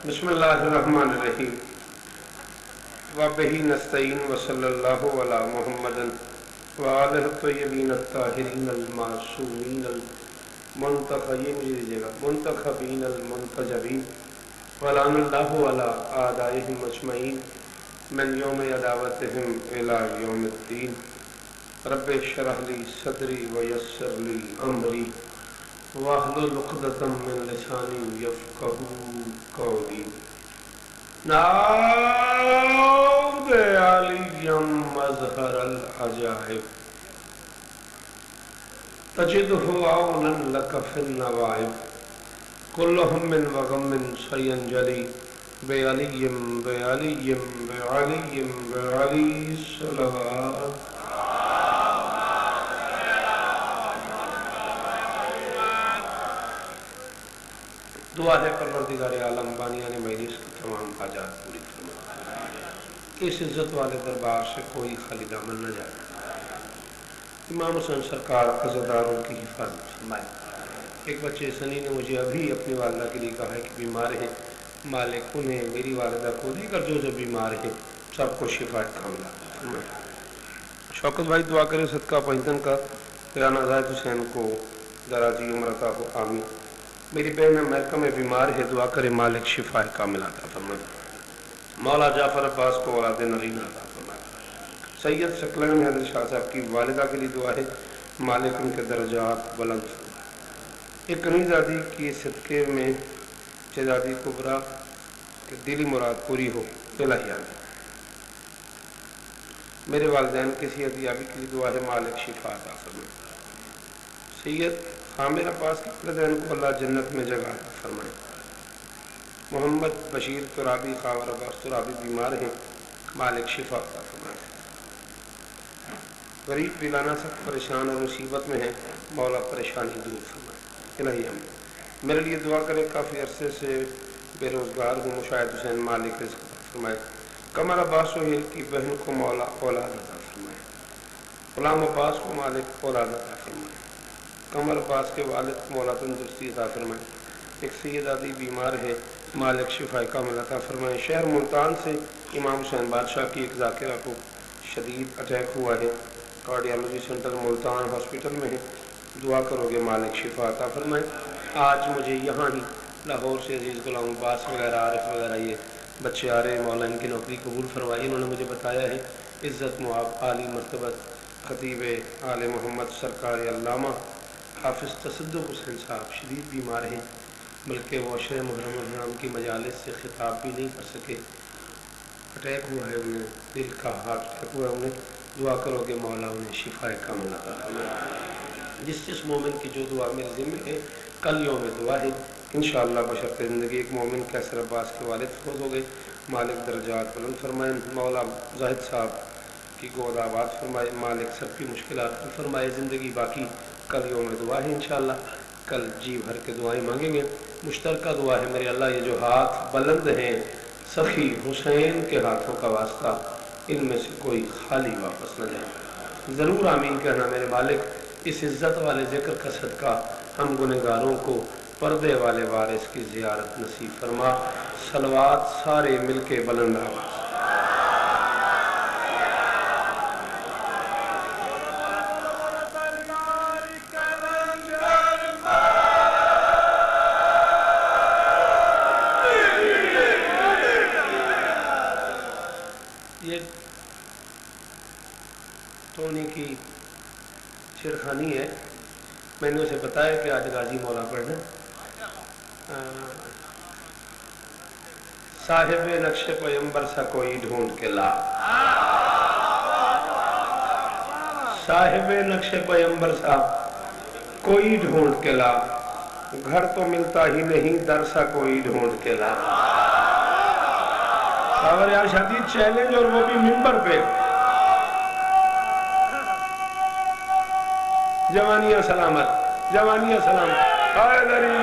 بسم اللہ الرحمن الرحیم وبہ نستعین وصلی اللہ علی محمد وآلہ الطیبین الطاہرین المعصومین المنتخبین المنتجبین ولعن اللہ علی اعدائہم اجمعین من یوم عداوتہم الی یوم الدین رب اشرح لی صدری ویسر لی امری واحلل عقدۃ من لسانی یفقہوا قولی نعوذ علیم مظہر العجائب تجدہ عونا لک فی النوائب کل ہم وغم سینجلی بعلیم بعلیم بعلیم بعلی صلوات دعا ہے پروردگار عالم بانیان مجلس کی تمام حاجات پوری فرما، اس عزت والے دربار سے کوئی خالی دامن نہ جائے۔ امام حسین سرکار عزاداروں کی حفاظت فرمائے۔ ایک بچے سنی نے مجھے ابھی اپنی والدہ کے لیے کہا ہے کہ بیمار ہیں، مالک انہیں میری والدہ کو دے کر جو بیمار ہیں سب کو شفا کاملہ فرمائے۔ شوکت بھائی دعا کرے صدقہ پنجتن کا رانا زاہد حسین کو درازی عمر عطا ہو، آمین۔ میری بہن امریکہ میں بیمار ہے، دعا کرے مالک شفا کاملہ عطا فرمائے۔ مولا جعفر عباس کو اولاد نرین عطا فرمائے۔ سید شکلین حیدر شاہ صاحب کی والدہ کے لیے دعا ہے مالک ان کے درجات بلند فرمائے۔ ایک کنیزادی کی صدقے میں شہزادی کبریٰ کہ دلی مراد پوری ہو الہی آمین۔ میرے والدین کی صحت یابی کے لیے دعا ہے مالک شفا عطا فرمائے۔ سید عامر عباس کے والدین کو اللہ جنت میں جگہ عطا فرمائے۔ محمد بشیر ترابی خاور عباس ترابی بیمار ہیں، مالک شفا عطا فرمائے۔ غریب ویرانہ سخت پریشان اور مصیبت میں ہیں، مولا پریشانی دور فرمائے الہی آمین۔ میرے لیے دعا کرے کافی عرصے سے بے روزگار ہوں، مشاہد حسین مالک رزق عطا فرمائے۔ قمر عباس سہیل کی بہن کو مولا اولاد عطا فرمائے۔ غلام عباس کو مالک اولاد عطا فرمائے۔ قمر عباس کے والد مولا تندرستی عطا فرمائے۔ ایک سیدادی بیمار ہے، مالک شفا کاملہ عطا فرمائے۔ شہر ملتان سے امام حسین بادشاہ کی ایک ذاکرہ کو شدید اٹیک ہوا ہے، کارڈیالوجی سینٹر ملتان ہاسپٹل میں ہے، دعا کرو گے مالک شفا عطا فرمائے۔ آج مجھے یہاں ہی لاہور سے عزیز غلام عباس وغیرہ عارف وغیرہ یہ بچے آ رہے ہیں، مولا ان کی نوکری قبول فرمائی۔ انہوں نے مجھے بتایا ہے عزت مواب عالی مرتبت خطیب آل محمد سرکار علامہ حافظ تصدق حسین صاحب شدید بیمار ہیں، بلکہ وہ عشر محرم الحرام کی مجالس سے خطاب بھی نہیں کر سکے، اٹیک ہوا ہے انہیں، دل کا ہارٹ اٹیک ہوا ہے انہیں، دعا کرو کہ مولا انہیں شفا کاملہ عطا فرمائے۔ جس مومن کی جو دعا میرے ذمہ ہے، کل یوم دعا ہے انشاءاللہ بشرط زندگی۔ ایک مومن قیصر عباس کے والد فوت ہو گئے، مالک درجات بلند فرمائے۔ مولا زاہد صاحب کی گود آباد فرمائے، مالک سب کی مشکلات حل فرمائے۔ زندگی باقی، کل یوم دعا ہے انشاءاللہ، کل جی بھر کے دعائیں مانگیں گے۔ مشترکہ دعا ہے میرے اللہ یہ جو ہاتھ بلند ہیں سخی حسین کے ہاتھوں کا واسطہ، ان میں سے کوئی خالی واپس نہ جائے، ضرور آمین کہنا میرے مالک۔ اس عزت والے ذکر کا صدقہ ہم گنہگاروں کو پردے والے وارث کی زیارت نصیب فرما۔ صلوات سارے مل کے بلند آواز۔ یہ ٹونی کی شیرخانی ہے، میں نے اسے بتایا کہ آج غازی مولا پڑھنا۔ صاحب نقش پیمبر سا کوئی ڈھونڈ کے لا، صاحب نقش پیمبر سا کوئی ڈھونڈ کے لا، گھر تو ملتا ہی نہیں در سا کوئی ڈھونڈ کے لا۔ اور یار شدید چیلنج، اور وہ بھی ممبر پہ۔ جوانیہ سلامت، جوانیہ سلامت، حیدری۔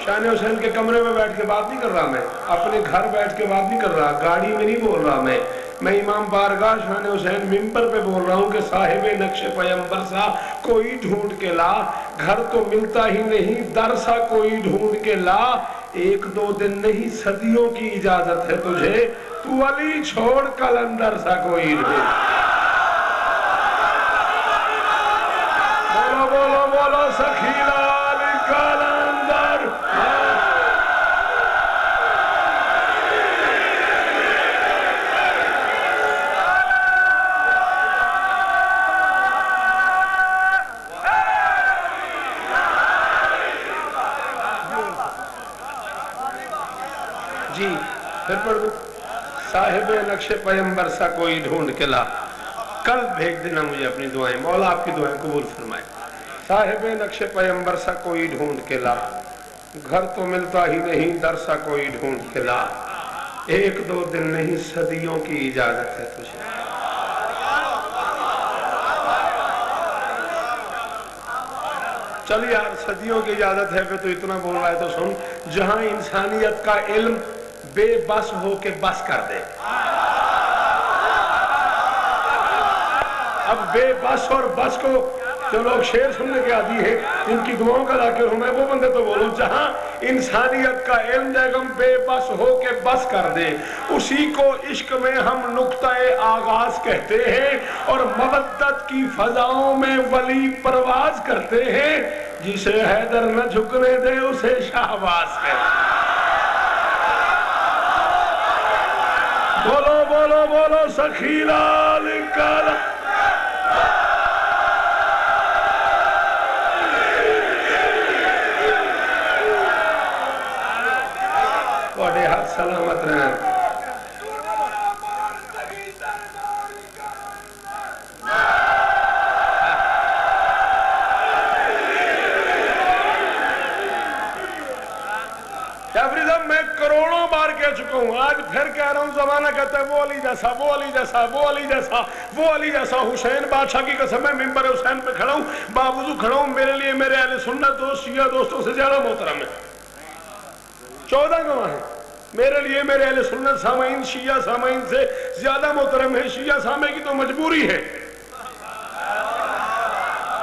شان حسین کے کمرے میں بیٹھ کے بات نہیں کر رہا، میں اپنے گھر بیٹھ کے بات نہیں کر رہا، گاڑی میں نہیں بول رہا، میں امام بارگاہ شان حسین ممبر پہ بول رہا ہوں کہ صاحب نقش پیمبر سا کوئی ڈھونڈ کے لا، گھر تو ملتا ہی نہیں در سا کوئی ڈھونڈ کے لا، ایک دو دن نہیں صدیوں کی اجازت ہے تجھے، تو علی چھوڑ قلندر سا کوئی نہیں۔ بولو بولو بولو سخیلا علی قلندر۔ جی پھر پڑھ دو، صاحب نقش پیمبر سا کوئی ڈھونڈ کے لا، کل بھیج دینا مجھے اپنی دعائیں، مولا آپ کی دعائیں قبول فرمائے۔ صاحب نقش پیمبر سا کوئی ڈھونڈ کے لا، گھر تو ملتا ہی نہیں در سا کوئی ڈھونڈ کے لا، ایک دو دن نہیں صدیوں کی اجازت ہے تجھے۔ چل یار صدیوں کی اجازت ہے پھر تو اتنا بول رہا ہے تو سن، جہاں انسانیت کا علم بے بس ہو کے بس کر دے، اب بے بس اور بس کو جو لوگ شعر سننے کے عادی ہیں ان کی دعاؤں کا ذاکر ہوں میں، وہ بندے تو بولوں جہاں انسانیت کا علم جائے بے بس ہو کے بس کر دے، اسی کو عشق میں ہم نقطہ آغاز کہتے ہیں اور مودت کی فضاؤں میں ولی پرواز کرتے ہیں، جسے حیدر نہ جھکنے دے اسے شہباز کہتے ہیں۔ بولو بولو بولو سخیلا علی قلندر۔ بڑے ہاتھ سلامت رہیں۔ میں کروڑوں بار کہہ چکا ہوں، آج پھر کہہ رہا ہوں، زمانہ کہتا ہے وہ علی جیسا، وہ علی جیسا، وہ علی جیسا، وہ علی جیسا۔ حسین بادشاہ کی قسم ہے، ممبر حسین پہ کھڑا ہوں، باوضو کھڑا ہوں، میرے لیے میرے اہل سنت دوست شیعہ دوستوں سے زیادہ محترم ہے، 14 گواہ ہیں، میرے لیے میرے اہل سنت سامعین شیعہ سامعین سے زیادہ محترم ہے، شیعہ سامع کی تو مجبوری ہے،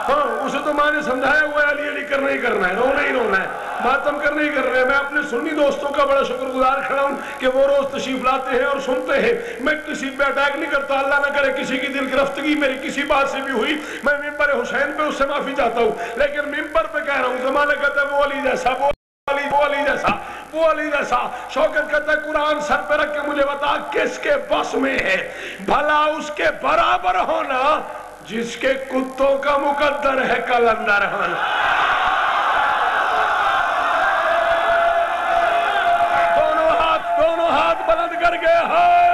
ہاں اسے تو ماں نے سمجھایا ہوا ہے علی علی کرنا ہی کرنا ہے، رونا ہی رونا ہے، ماتم کرنا ہی کرنا ہے۔ میں اپنے سنی دوستوں کا بڑا شکر گزار کھڑا ہوں کہ وہ روز تشریف لاتے ہیں اور سنتے ہیں، میں کسی پہ اٹیک نہیں کرتا، اللہ نہ کرے کسی کی دل گرفتگی میری کسی بات سے بھی ہوئی، میں ممبر حسین پہ اس سے معافی چاہتا ہوں، لیکن ممبر پہ کہہ رہا ہوں، زمانہ کہتا ہے وہ علی جیسا، وہ علی جیسا، وہ علی جیسا۔ شوکت کہتا ہے قرآن سر پہ رکھ کے مجھے بتا کس کے بس میں ہے، بھلا اس کے برابر ہونا جس کے کتوں کا مقدر ہے قلندر ہونا۔ دونوں ہاتھ بلند کر کے ہائے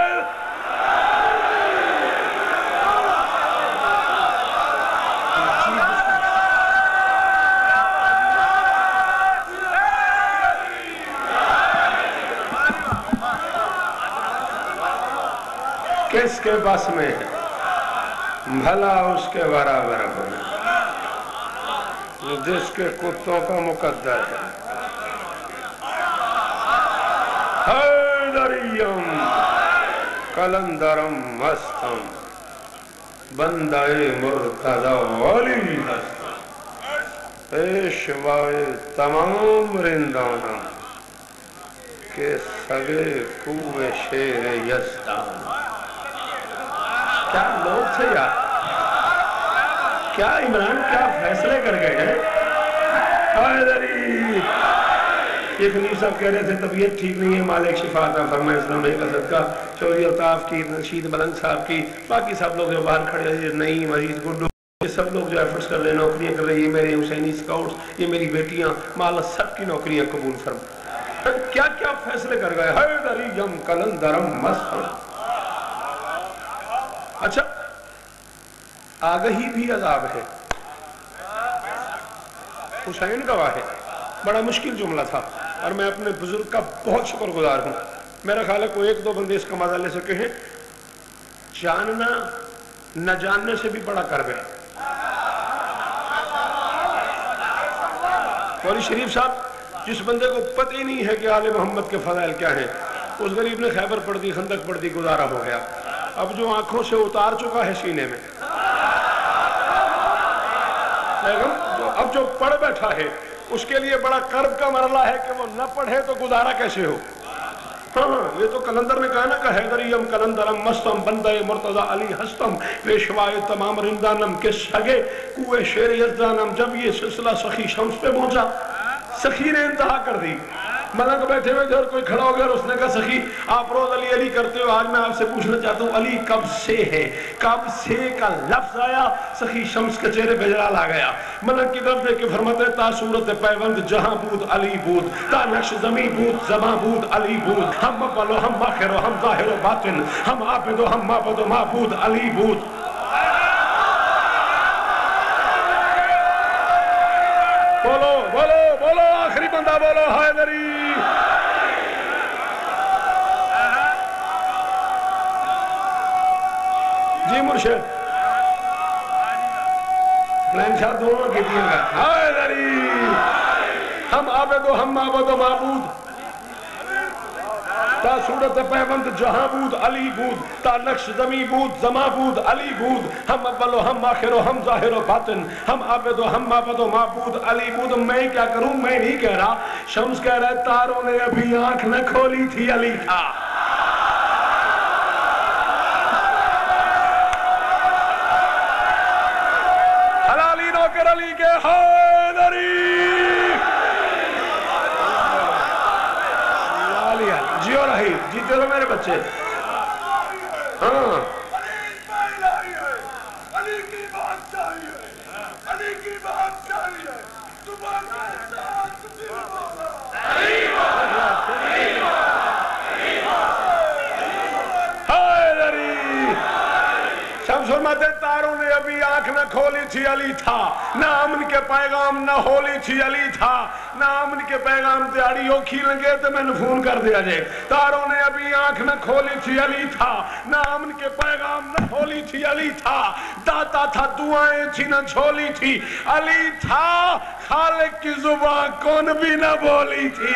کس کے بس میں ہے، بھلا اس کے برابر ہونا جس کے کتوں کا مقدر ہے۔ حیدریم قلندرم مستم بندہ مرتضی علی ہستم، پیشوائے تمام رندانم کے سگے کوئے شیر یزدان۔ کیا لوگ تھے یار، کیا عمران کیا فیصلے کر گئے ہیں۔ حیدری یہ خلیل صاحب کہہ رہے تھے طبیعت ٹھیک نہیں ہے، مالک شفا عطا فرمائے، اسلام کا صدقہ، چوری الطاف کی، رشید ملنگ صاحب کی، باقی سب لوگ جو باہر کھڑے ہیں، نئی مریض گڈو، یہ سب لوگ جو ایفرٹس کر رہے ہیں، نوکریاں کر رہے ہیں، یہ میرے حسینی سکاؤٹس، یہ میری بیٹیاں، مالا سب کی نوکریاں قبول فرما۔ کیا کیا فیصلے کر گئے۔ حیدریم قلندرم مستم۔ اچھا آگہی بھی عذاب ہے، حسین گواہ ہے، بڑا مشکل جملہ تھا اور میں اپنے بزرگ کا بہت شکر گزار ہوں، میرا خیال ہے کوئی ایک دو بندے اس کا مزہ لے سکے ہیں۔ جاننا نہ جاننے سے بھی بڑا کرب ہے۔ قوری شریف صاحب جس بندے کو پتہ ہی نہیں ہے کہ آل محمد کے فضائل کیا ہیں، اس غریب نے خیبر پڑھ دی، خندق پڑھ دی، گزارا ہو گیا، اب جو آنکھوں سے اتار چکا ہے سینے میں، اب جو پڑھ بیٹھا ہے اس کے لیے بڑا کرب کا مرحلہ ہے کہ وہ نہ پڑھے تو گزارا کیسے ہو. ہاں یہ تو کلندر نے کہا نا کہ حیدریم کلندرم مستم بندے مرتضی علی ہستم پیشوائے تمام رندانم کے سگے کوئے شیر یزدانم. جب یہ سلسلہ سخی شمس پہ پہنچا سخی نے انتہا کر دی. ملنگ بیٹھے ہوئے تھے اور کوئی کھڑا ہو گیا اور اس نے کہا سخی آپ روز علی علی کرتے ہو, آج میں آپ سے پوچھنا چاہتا ہوں علی کب سے ہے؟ کب سے کا لفظ آیا سخی شمس کے چہرے پہ جلال آ گیا. ملنگ کی طرف دیکھ کے فرماتے ہیں تا صورت پیوند جہاں بود علی بود, تا نقش زمیں بود زماں بود علی بود, ہم اول و ہم آخر و ہم ظاہر و باطن, ہم عابد و ہم معبد و معبود علی بود. بولو بولو بولو آخری بندہ بولو حیدری. جی مرشد لائن شاہ دونوں کی دین گا حیدری. ہم عابد و ہم معبد و معبود, تا صورت پیوند جہاں بود علی بود, تا نقش زمیں بود زماں بود علی بود, ہم اول و ہم آخر و ہم ظاہر و باطن, ہم عابد و ہم معبد و معبود علی بود. میں کیا کروں, میں نہیں کہہ رہا, شمس کہہ رہا ہے تاروں نے ابھی آنکھ نہ کھولی تھی علی تھا. حلالی نوکر علی کے حیدری. جیو رہی جیتے رہو میرے بچے. ہاں علی کی بات چاہیے, علی کی بات چاہیے, شمس فرماتے تاروں نے ابھی آنکھ نہ کھولی تھی علی تھا, نہ امن کے پیغام نہ ہولی تھی علی تھا, نہ امن کے پیغام دیاڑی ہو کھی لنگے تو میں نے فون کر دیا جائے. تاروں نے ابھی آنکھ نہ کھولی تھی علی تھا, نہ امن کے پیغام نہ ہولی تھی علی تھا, داتا تھا دعائیں تھی نہ جھولی تھی علی تھا, خالق کی زبان کون بھی نہ بولی تھی.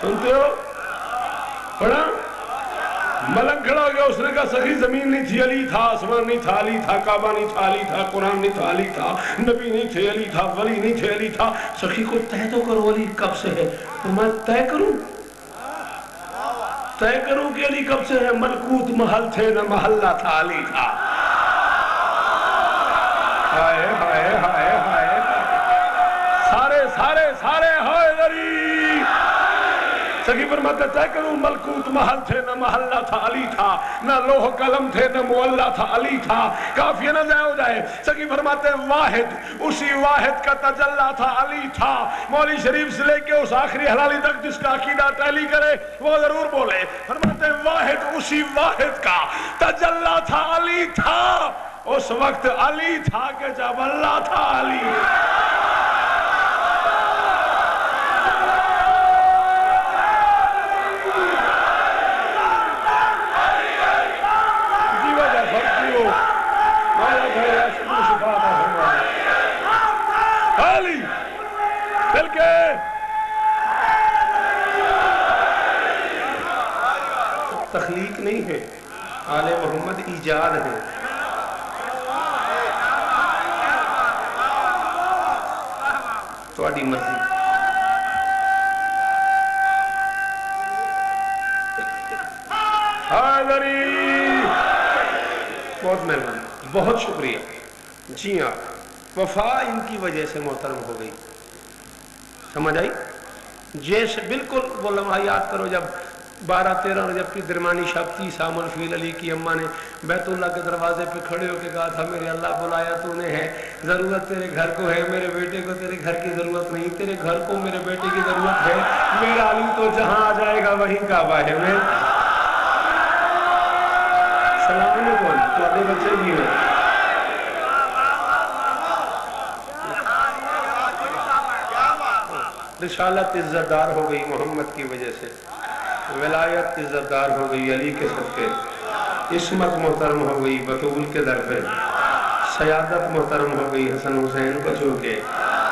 سنتے ہو پڑھا؟ ملنگ کھڑا ہو گیا, اس نے کہا سخی زمین نہیں تھی علی تھا, آسمان نہیں تھا علی تھا, کعبہ نہیں تھا علی تھا, قرآن نہیں تھا علی تھا, نبی نہیں تھے علی تھا, ولی نہیں تھے علی تھا. سخی کو طے تو کرو علی کب سے ہے. میں طے کروں کہ علی کب سے ہے. ملکوت محل تھے نہ محلہ تھا علی تھا. ہائے ہائے ہائے ہائے سارے سارے سارے حیدری. سخی فرماتے طے کروں ملکوت محل تھے نہ محلہ تھا علی تھا, نہ لوح قلم تھے نہ معلہ تھا علی تھا. کافیہ نہ ضائع ہو جائے. سخی فرماتے واحد اسی واحد کا تجلہ تھا علی تھا. مولوی شریف سے لے کے اس آخری حلالی تک جس کا عقیدہ ٹیلی کرے وہ ضرور بولے. فرماتے واحد اسی واحد کا تجلہ تھا علی تھا. اس وقت علی تھا کہ جب اللہ تھا علی. تخلیق نہیں ہے, آل محمد ایجاد ہے. تھوڑی مرضی. حیدری بہت مہربانی, بہت شکریہ. جی ہاں وفا ان کی وجہ سے محترم ہو گئی. سمجھ آئی؟ جیسے بالکل وہ لمحہ یاد کرو جب 12-13 رجب کی درمیانی شب تھی, سام الفیل علی کی اماں نے بیت اللہ کے دروازے پہ کھڑے ہو کے کہا تھا میرے اللہ بلایا تو نے ہے, ضرورت تیرے گھر کو ہے, میرے بیٹے کو تیرے گھر کی ضرورت نہیں, تیرے گھر کو میرے بیٹے کی ضرورت ہے, میرا علی تو جہاں آ جائے گا وہیں کعبہ ہے. میں سلام علیکم تو اپنے بچے بھی ہیں. رسالت عزت دار ہو گئی محمد کی وجہ سے، ولایت عزت دار ہو گئی علی کے صدقے، عصمت محترم ہو گئی بطول کے در پہ، سیادت محترم ہو گئی حسن حسین کو چھو کے،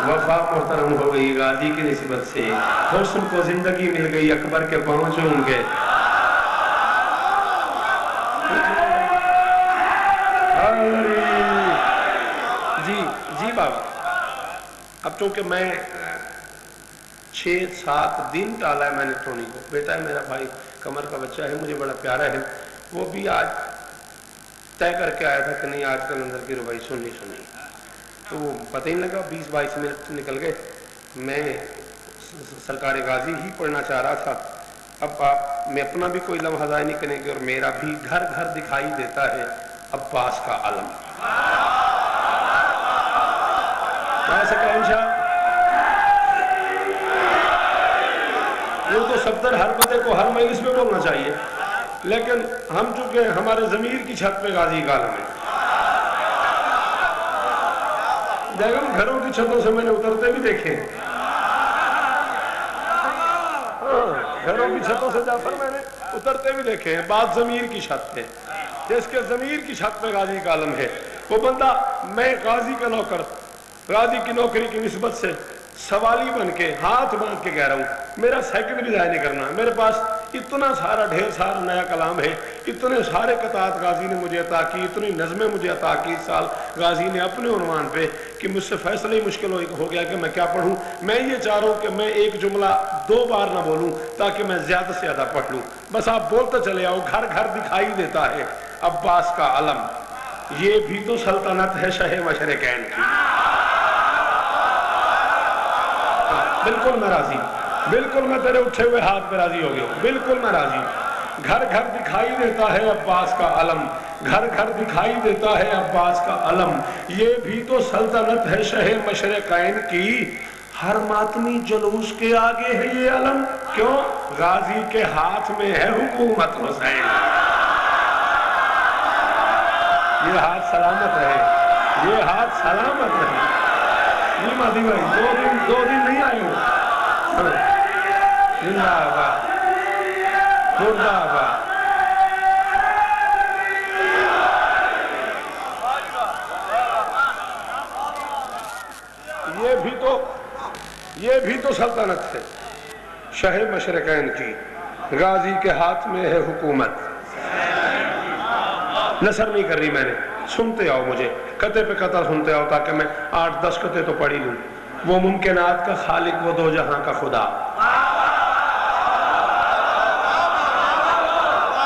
وفا محترم ہو گئی غازی کی نسبت سے، حسن کو زندگی مل گئی اکبر کے پاؤں چوم کے۔ جی بابا، اب چونکہ میں 6-7 دن ٹالا ہے میں نے ٹونی کو، بیٹا ہے میرا بھائی، کمر کا بچہ ہے، مجھے بڑا پیارا ہے، وہ بھی آج طے کر کے آیا تھا کہ نہیں آج کلندر کی ربائی سننی تو وہ پتہ ہی نہیں لگا، 20-22 منٹ نکل گئے، میں سرکار غازی ہی پڑھنا چاہ رہا تھا۔ اب میں اپنا بھی کوئی لمحہ ضائع نہیں کریں گے، اور میرا بھی گھر گھر دکھائی دیتا ہے عباس کا علم۔ ایسا کہیں شاہ وہ تو صفدر ہر بندے کو ہر مجلس میں بولنا چاہیے، لیکن ہم چونکہ ہمارے ضمیر کی چھت پہ غازی کا عالم ہے، دیکھیں گھروں کی چھتوں سے میں نے اترتے بھی دیکھے، گھروں کی چھتوں سے جعفر میں نے اترتے بھی دیکھے ہیں، بات ضمیر کی چھت پہ، جس کے ضمیر کی چھت پہ غازی کا عالم ہے وہ بندہ، میں غازی کا نوکر، غازی کی نوکری کی نسبت سے سوالی بن کے ہاتھ باندھ کے کہہ رہا ہوں، میرا سیکنڈ بھی ضائع نہیں کرنا، میرے پاس اتنا سارا ڈھیر سارا نیا کلام ہے، اتنے سارے قطعات غازی نے مجھے عطا کی، اتنی نظمیں مجھے عطا کی اس سال غازی نے اپنے عنوان پہ، کہ مجھ سے فیصلہ ہی مشکل ہو گیا کہ میں کیا پڑھوں۔ میں یہ چاہ رہا ہوں کہ میں ایک جملہ 2 بار نہ بولوں تاکہ میں زیادہ سے زیادہ پڑھ لوں، بس آپ بولتے چلے آؤ، گھر گھر دکھائی دیتا ہے عباس کا علم، یہ بھی تو سلطنت ہے شہ مشرقین کی۔ بالکل میں راضی، بالکل میں تیرے اٹھے ہوئے ہاتھ پہ راضی ہو گیا ہوں، بالکل میں راضی ہوں۔ گھر گھر دکھائی دیتا ہے عباس کا علم، گھر گھر دکھائی دیتا ہے عباس کا علم، یہ بھی تو سلطنت ہے شہ مشرقین کی، ہر ماتمی جلوس کے آگے ہے یہ علم، کیوں؟ غازی کے ہاتھ میں ہے حکومت حسین۔ یہ ہاتھ سلامت رہے، یہ ہاتھ سلامت رہے۔ یہ مادی بھائی 2 دن نہیں آئے ہو، زندہ آباد، مردہ آباد۔ یہ بھی تو سلطنت ہے شہ مشرقین کی، غازی کے ہاتھ میں ہے حکومت۔ نثر نہیں کر رہی میں نے، سنتے آؤ مجھے، قطعے پہ قطع سنتے آؤ تاکہ میں 8-10 قطعے تو پڑھی لوں۔ وہ ممکنات کا خالق، وہ 2 جہاں کا خدا۔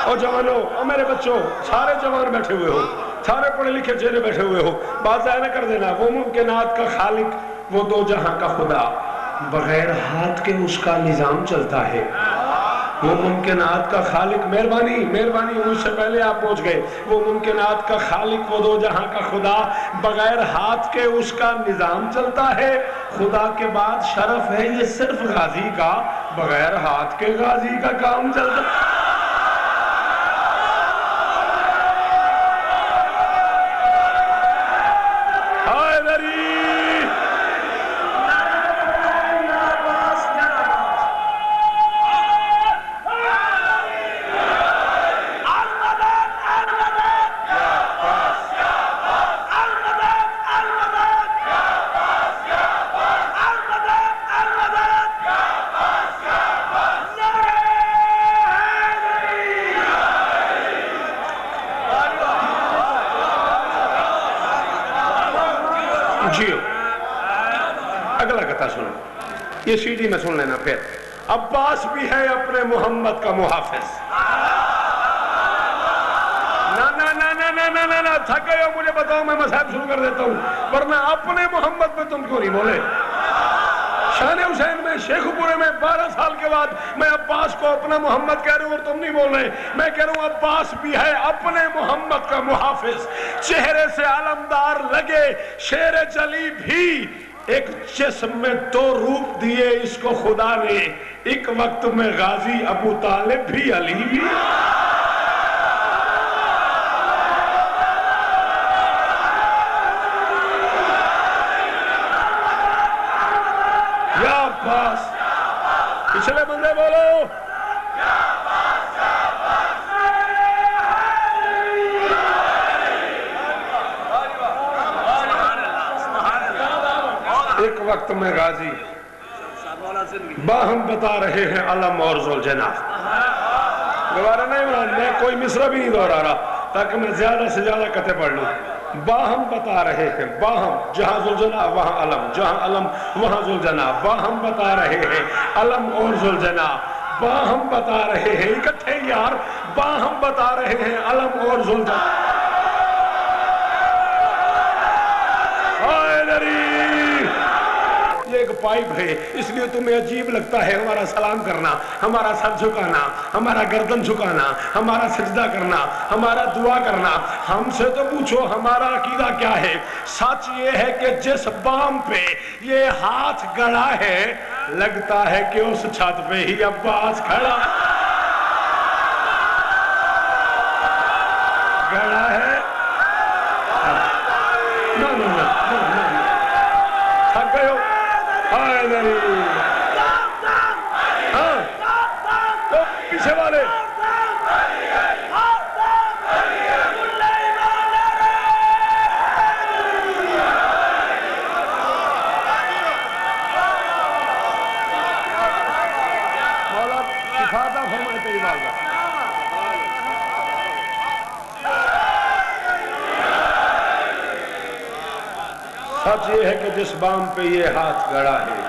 اور جوانوں، اور میرے بچوں، سارے جوان بیٹھے ہوئے ہو، سارے پڑھے لکھے چہرے بیٹھے ہوئے ہو، بات ضائع نہ کر دینا۔ وہ ممکنات کا خالق، وہ 2 جہاں کا خدا، بغیر ہاتھ کے اس کا نظام چلتا ہے۔ وہ ممکنات کا خالق، مہربانی مجھ سے پہلے آپ پہنچ گئے، وہ ممکنات کا خالق، وہ 2 جہاں کا خدا، بغیر ہاتھ کے اس کا نظام چلتا ہے۔ خدا کے بعد شرف ہے یہ صرف غازی کا، بغیر ہاتھ کے غازی کا کام چلتا ہے۔ اگلا قطعہ سنو، یہ CD میں سن لینا پھر۔ عباس بھی ہے اپنے محمد کا محافظ۔ نا تھک گئے ہو، مجھے بتاؤ، میں مصاحب شروع کر دیتا ہوں، ورنہ اپنے محمد پہ تم کیوں نہیں بولے؟ شان حسین میں، شیخ پورے میں 12 سال کے بعد میں عباس کو اپنا محمد کہہ رہا ہوں اور تم نہیں بول رہے۔ میں کہہ رہا ہوں عباس بھی ہے اپنے محمد کا محافظ، چہرے سے علمدار لگے شیر جلی بھی، ایک جسم میں 2 روپ دیے اس کو خدا نے، ایک وقت میں غازی ابو طالب بھی علی بھی۔ یا عباس پچھلے بندے بولو ایک وقت میں غازی باہم بتا رہے ہیں علم اور ذوالجناح. دوبارہ نہیں میں کوئی مصرع بھی نہیں دہرا رہا تاکہ میں زیادہ سے زیادہ قطعے پڑھ لوں. باہم بتا رہے ہیں باہم جہاں ذوالجناح وہاں علم جہاں علم وہاں ذوالجناح. باہم بتا رہے ہیں علم اور ذوالجناح. باہم بتا رہے ہیں اکٹھے یار باہم بتا رہے ہیں علم اور ذوالجناح. یہ ایک پائپ ہے اس لیے تمہیں عجیب لگتا ہے ہمارا سلام کرنا ہمارا سر جھکانا ہمارا گردن جھکانا ہمارا سجدہ کرنا ہمارا دعا کرنا. ہم سے تو پوچھو ہمارا عقیدہ کیا ہے. سچ یہ ہے کہ جس بام پہ یہ ہاتھ گڑا ہے لگتا ہے کہ اس چھت پہ ہی عباس کھڑا گڑا ہے. تھک گئے ہو ہاں تو پیچھے والے مولا کفایت فرمائے تیری بات. سچ یہ ہے کہ جس بام پہ یہ ہاتھ گڑا ہے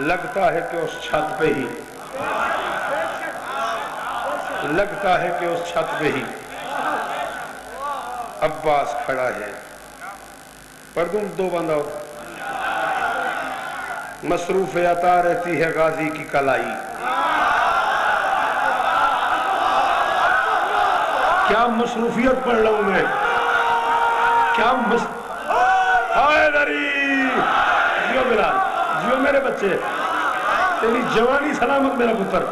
لگتا ہے کہ اس چھت پہ ہی لگتا ہے کہ اس چھت پہ ہی عباس کھڑا ہے. پڑھ دوں دو بندہ مصروف عطا رہتی ہے غازی کی کلائی. کیا مصروفیت پڑھ رہا ہوں میں کیا جیو بلال جیو میرے بچے تیری جوانی سلامت میرا پتر.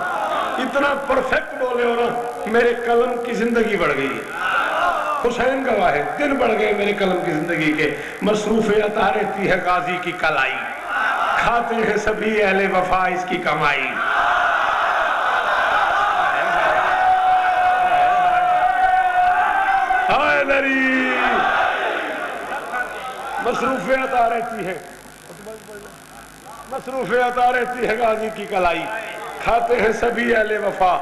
اتنا پرفیکٹ بولے ہو نا میرے قلم کی زندگی بڑھ گئی ہے. حسین گواہ ہے دن بڑھ گئے میرے قلم کی زندگی کے. مصروف عطا رہتی ہے غازی کی کلائی کھاتے ہیں سبھی اہل وفا اس کی کمائی. مصروف عطا رہتی ہے مصروف عطا رہتی ہے غازی کی کلائی کھاتے ہیں سبھی اہل وفا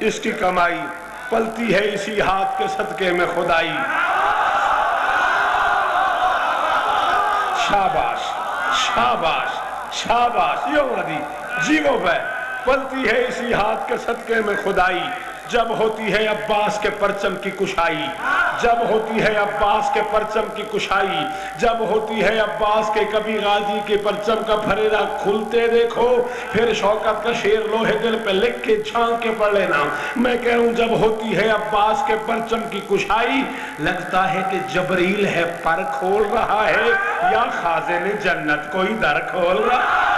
اس کی کمائی. پلتی ہے اسی ہاتھ کے صدقے میں خدائی. شاباش شاباش شاباش یہ وادی جیو پہ پلتی ہے اسی ہاتھ کے صدقے میں خدائی. جب ہوتی ہے عباس کے پرچم کی کشائی جب ہوتی ہے عباس کے پرچم کی کشائی جب ہوتی ہے عباس کے کبھی غازی کے پرچم کا پھریرا کھلتے دیکھو پھر شوکت کا شیر لوہے دل پہ لکھ کے چھانک کے پڑھ لینا. میں کہہ رہا ہوں جب ہوتی ہے عباس کے پرچم کی کشائی لگتا ہے کہ جبریل ہے پر کھول رہا ہے یا خازن جنت کوئی در کھول رہا ہے.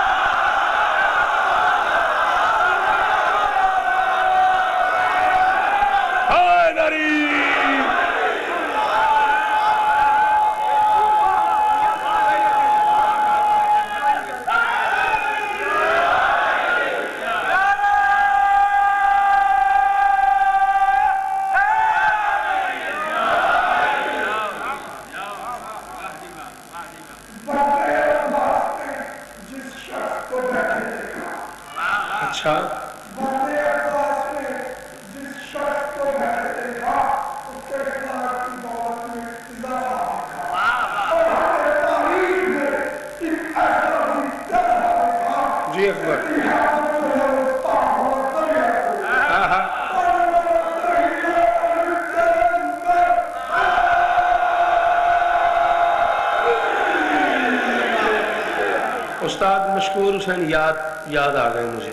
استاد مشکور حسین یاد آ گئے مجھے.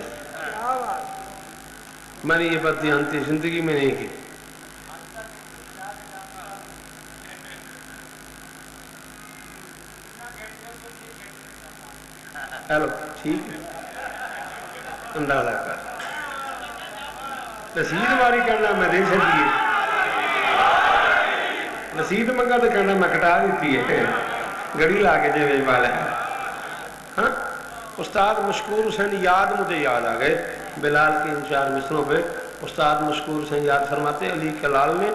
میں نے یہ بات دھیانتی زندگی میں نہیں کی. ہیلو ٹھیک ہے اندازہ کر رسید ماری کرنا میں دے سکتی ہے رسید منگا تو کرنا میں کٹا دیتی ہے گڑی لا کے جو والا ہے. ہاں استاد مشکور حسین یاد مجھے یاد آ گئے بلال کے ان 4 مصروں پہ استاد مشکور حسین یاد فرماتے علی کے لال نے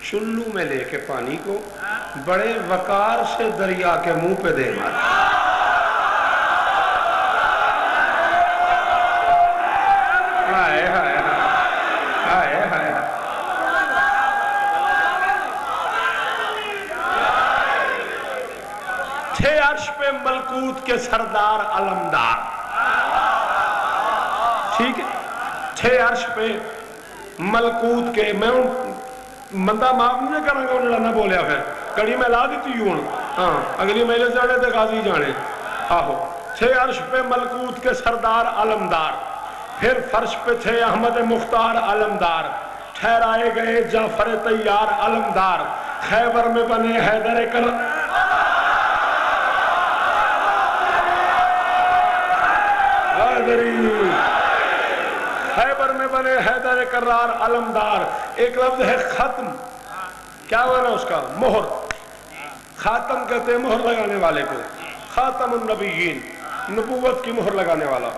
چلو میں لے کے پانی کو بڑے وقار سے دریا کے منہ پہ دے مارا ہائے ہائے ہائے ہائے تھے عرش پہ ملکوت کے سردار علمدار ٹھیک ہے تھے عرش پہ ملکوت کے میں مندہ معاف نہیں کروں گا انہوں نے بولیا پھر کڑی میں لا دیتی ہوں ہاں اگلی میلے جانے تھے غازی جانے آہو تھے عرش پہ ملکوت کے سردار علمدار پھر فرش پہ تھے احمد مختار علمدار ٹھہرائے گئے جعفر طیار علمدار خیبر میں بنے حیدر کر خیبر میں بنے حیدر کرار علمدار ایک لفظ ہے ختم کیا معنی اس کا مہر خاتم کہتے ہیں مہر لگانے والے کو خاتم النبیین نبوت کی مہر لگانے والا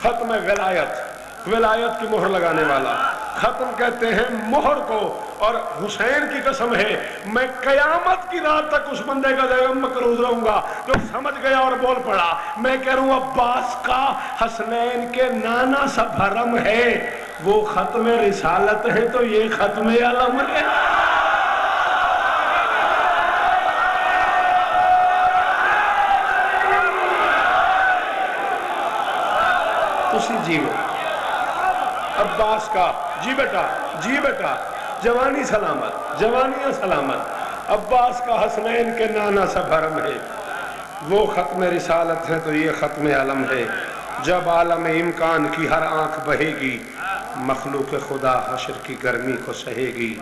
ختم ولایت ولایت کی مہر لگانے والا ختم کہتے ہیں مہر کو اور حسین کی قسم ہے میں قیامت کی رات تک اس بندے کا جگہ مقروض رہوں گا جو سمجھ گیا اور بول پڑا میں کہہ رہا ہوں عباس کا حسنین کے نانا سا بھرم ہے وہ ختم رسالت ہے تو یہ ختم علم ہے اسی جیو عباس کا جی بیٹا جوانی سلامت جوانی سلامت عباس کا حسنین کے نانا سا بھرم ہے وہ ختم رسالت ہے تو یہ ختم علم ہے جب عالم امکان کی ہر آنکھ بہے گی مخلوق خدا حشر کی گرمی کو سہے گی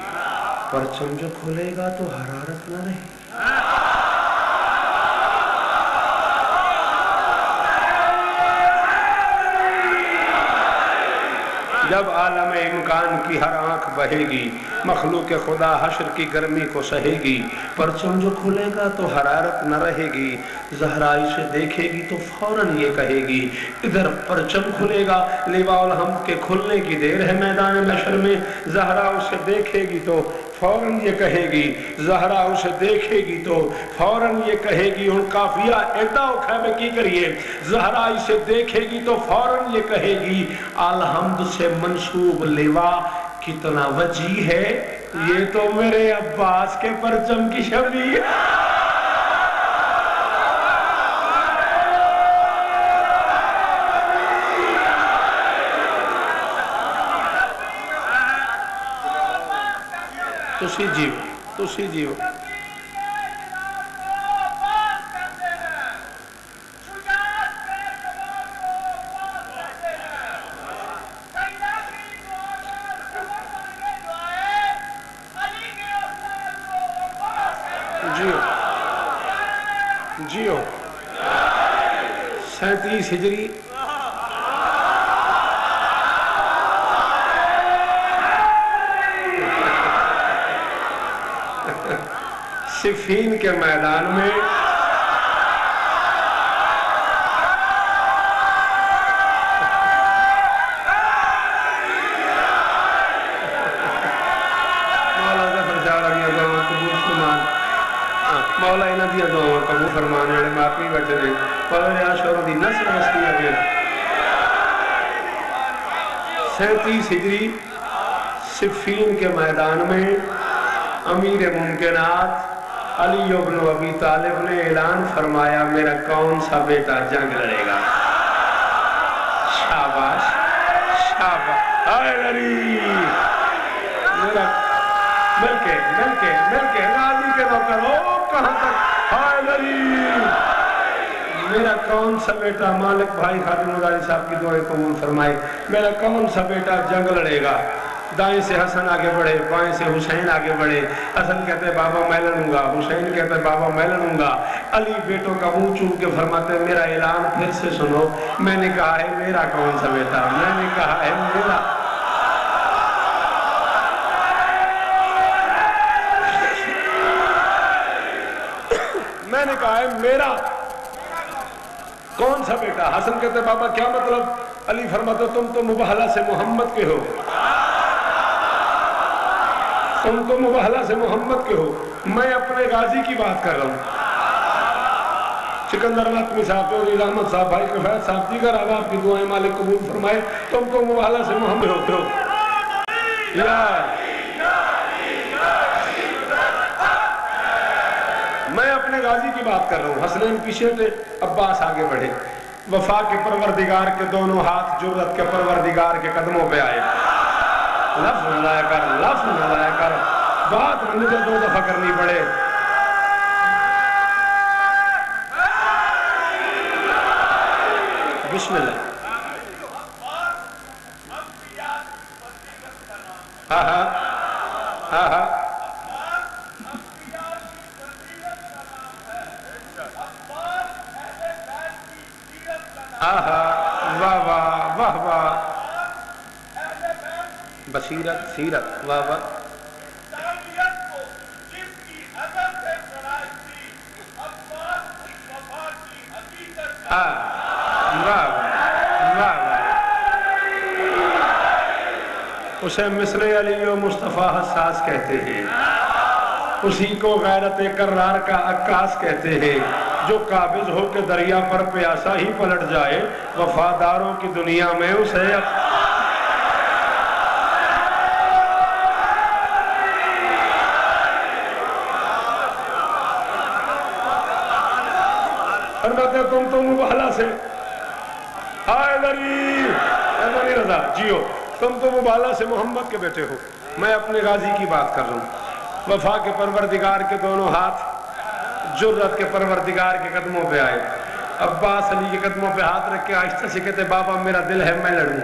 پرچم جو کھلے گا تو حرارت نہ رہے جب عالم امکان کی ہر آنکھ بہے گی مخلوق خدا حشر کی گرمی کو سہے گی پرچم جو کھلے گا تو حرارت نہ رہے گی زہرا اسے دیکھے گی تو فوراً یہ کہے گی ادھر پرچم کھلے گا لواء الحمد کے کھلنے کی دیر ہے میدان محشر میں زہرا اسے دیکھے گی تو فوراً یہ کہے گی زہرا اسے دیکھے گی تو فوراً یہ کہے گی ان کافیہ ایڈا اکھا میں کی کریے زہرا اسے دیکھے گی تو فوراً یہ کہے گی الحمد سے منصوب لواء کتنا وجی ہے یہ تو میرے عباس کے پرچم کی شبیہ تسی جیو جیو 37 ہجری صفین کے میدان میں مولا انہاں دیا دعاواں قبول فرمانے والے معافی بیٹھے نے پڑھنے عاشوروں دی نسل وستی ہے 37 ہجری صفین کے میدان میں امیر ممکنات علی ابن ابی طالب نے اعلان فرمایا میرا کون سا بیٹا جنگ لڑے گا شاباش شاباش ہائے لری میرا مل کے غازی کے نوکر ہو کہاں تک ہائے لری میرا کون سا بیٹا مالک بھائی خادم مداری صاحب کی دعائیں قبول فرمائے میرا کون سا بیٹا جنگ لڑے گا دائیں سے حسن آگے بڑھے بائیں سے حسین آگے بڑھے حسن کہتے ہیں بابا میں لڑوں گا حسین کہتے ہیں بابا میں لڑوں گا علی بیٹوں کا منہ چوم کے فرماتے ہیں میرا اعلان پھر سے سنو میں نے کہا ہے میرا کون سا بیٹا میں نے کہا ہے میرا کون سا بیٹا؟ حسن کہتے بابا کیا مطلب؟ علی فرماتے تم تو مباہلہ سے محمد کے ہو، تم تو مباہلہ سے محمد کے ہو، میں اپنے غازی کی بات کر رہا ہوں۔ سکندر ماتمی صاحب، چودھری رحمت صاحب، بھائی کفایت صاحب، دیگر احباب کی دعائیں مالک قبول فرمائے۔ تم تو مباہلہ سے محمد ہوتے ہو۔ میں اپنے غازی کی بات کر رہا ہوں۔ حسنین پیچھے تھے، عباس آگے بڑھے۔ وفا کے پروردگار کے دونوں ہاتھ جرت کے پروردگار کے قدموں پہ آئے۔ لفظ نہ لایا کر، لفظ نہ لایا کر، بات مجھے 2 دفعہ کرنی پڑے۔ بسم اللہ۔ ہاں ہاں ہاں ہاں واہ واہ واہ واہ، بصیرت سیرت، واہ واہ۔ اسے مصر علی و مصطفیٰ حساس کہتے ہیں، اسی کو غیرت کرار کا عکاس کہتے ہیں، جو قابض ہو کے دریا پر پیاسا ہی پلٹ جائے، وفاداروں کی دنیا میں اسے فرماتے تم تو مباہلہ سے حیدری رضا جیو، تم تو مباہلہ سے محمد کے بیٹے ہو، میں اپنے غازی کی بات کر رہا ہوں۔ وفا کے پروردگار کے دونوں ہاتھ جرت کے پروردگار کے قدموں پہ آئے۔ عباس علی کے قدموں پہ ہاتھ رکھ کے آہستہ سے کہتے بابا میرا دل ہے میں لڑوں۔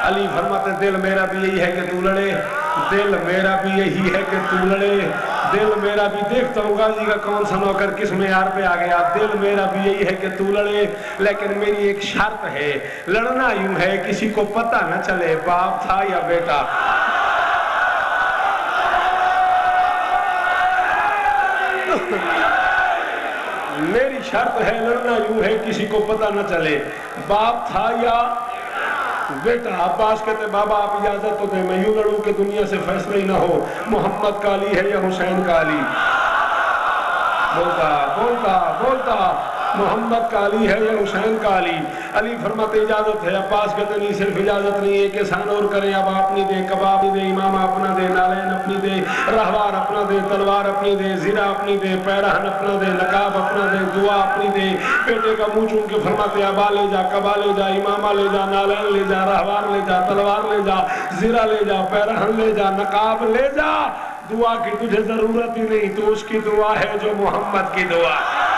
علی فرماتے دل میرا بھی یہی ہے کہ تو لڑے، دل میرا بھی یہی ہے کہ تو لڑے، دل میرا بھی دیکھتا ہوں غازی کا کون سا نوکر کس معیار پہ آ گیا، دل میرا بھی یہی ہے کہ تو لڑے، لیکن میری ایک شرط ہے، لڑنا یوں ہے کسی کو پتہ نہ چلے باپ تھا یا بیٹا۔ میری شرط ہے لڑنا یوں ہے کسی کو پتہ نہ چلے باپ تھا یا بیٹا۔ عباس کہتے بابا آپ اجازت تو دیں میں یوں لڑوں کہ دنیا سے فیصلہ ہی نہ ہو محمد کا علی ہے یا حسین کا علی۔ بولتا بولتا بولتا محمد کا علی ہے یا حسین کا علی۔ علی فرماتے اجازت ہے، عباس کہتے نہیں صرف اجازت نہیں ہے کہ احسان اور کریں، اب اپنی دے، کباب اپنی دے، امامہ اپنا دے، نالین اپنی دے، رہوار اپنا دے، تلوار اپنی دے، زرہ اپنی دے، پیرہن اپنا دے، نقاب اپنا دے، دعا اپنی دے۔ بیٹے کا منہ چون کے فرماتے ابا لے جا، کبا لے جا، امامہ لے جا، نالین لے جا، رہوار لے جا، تلوار لے جا، زرہ لے جا، پیرہن لے جا، نقاب لے جا۔ دعا کی تجھے ضرورت ہی نہیں، تو اس کی دعا ہے جو محمد کی دعا ہے۔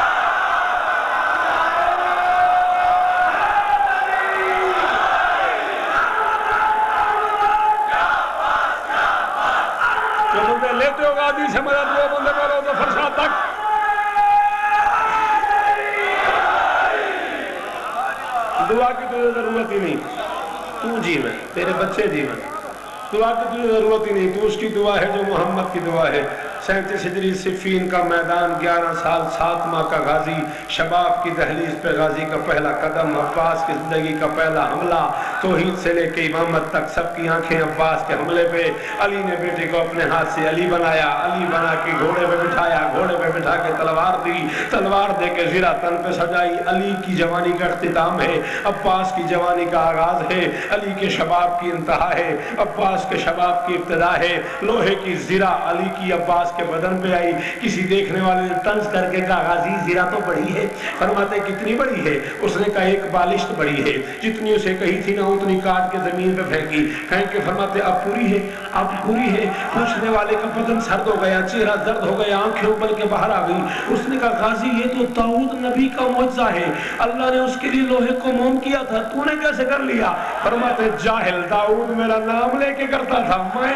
لیتے ہو غازی سے مدد وہ بندے کرو تو فرشا تک دعا کی تجھے ضرورت ہی نہیں، تو جی میں تیرے بچے جی میں، دعا کی تجھے ضرورت ہی نہیں، تو اس کی دعا ہے جو محمد کی دعا ہے۔ 37 ہجری صفین کا میدان، 11 سال 7 ماہ کا غازی، شباب کی دہلیز پہ غازی کا پہلا قدم، عباس کی زندگی کا پہلا حملہ، توحید سے لے کے امامت تک سب کی آنکھیں عباس کے حملے پہ۔ علی نے بیٹے کو اپنے ہاتھ سے علی بنایا، علی بنا کے گھوڑے پہ بٹھایا، گھوڑے پہ بٹھا کے تلوار دی، تلوار دے کے زرہ تن پہ سجائی۔ علی کی جوانی کا اختتام ہے، عباس کی جوانی کا آغاز ہے، علی کے شباب کی انتہا ہے، عباس کے شباب کی ابتدا ہے۔ لوہے کی زرہ علی کی عباس کے بدن پہ آئی، کسی دیکھنے والے نے طنز کر کے کہا غازی زرہ تو بڑی ہے، فرماتے کتنی بڑی ہے؟ اس نے کہا ایک بالشت بڑی ہے، جتنی اسے کہی تھی نا اتنی کاٹ کے زمین پہ پھینکی۔ کہیں کہ فرماتے اب پوری ہے، اب پوری ہے۔ پوچھنے والے کا بدن سرد ہو گیا، چہرہ درد ہو گیا، آنکھیں ابل کے باہر آ گئی۔ اس نے کہا غازی یہ تو داؤد نبی کا معجزہ ہے، اللہ نے اس کے لیے لوہے کو موم کیا تھا، تو نے کیسے کر لیا؟ فرماتے جاہل، داؤد میرا نام لے کے کرتا تھا، میں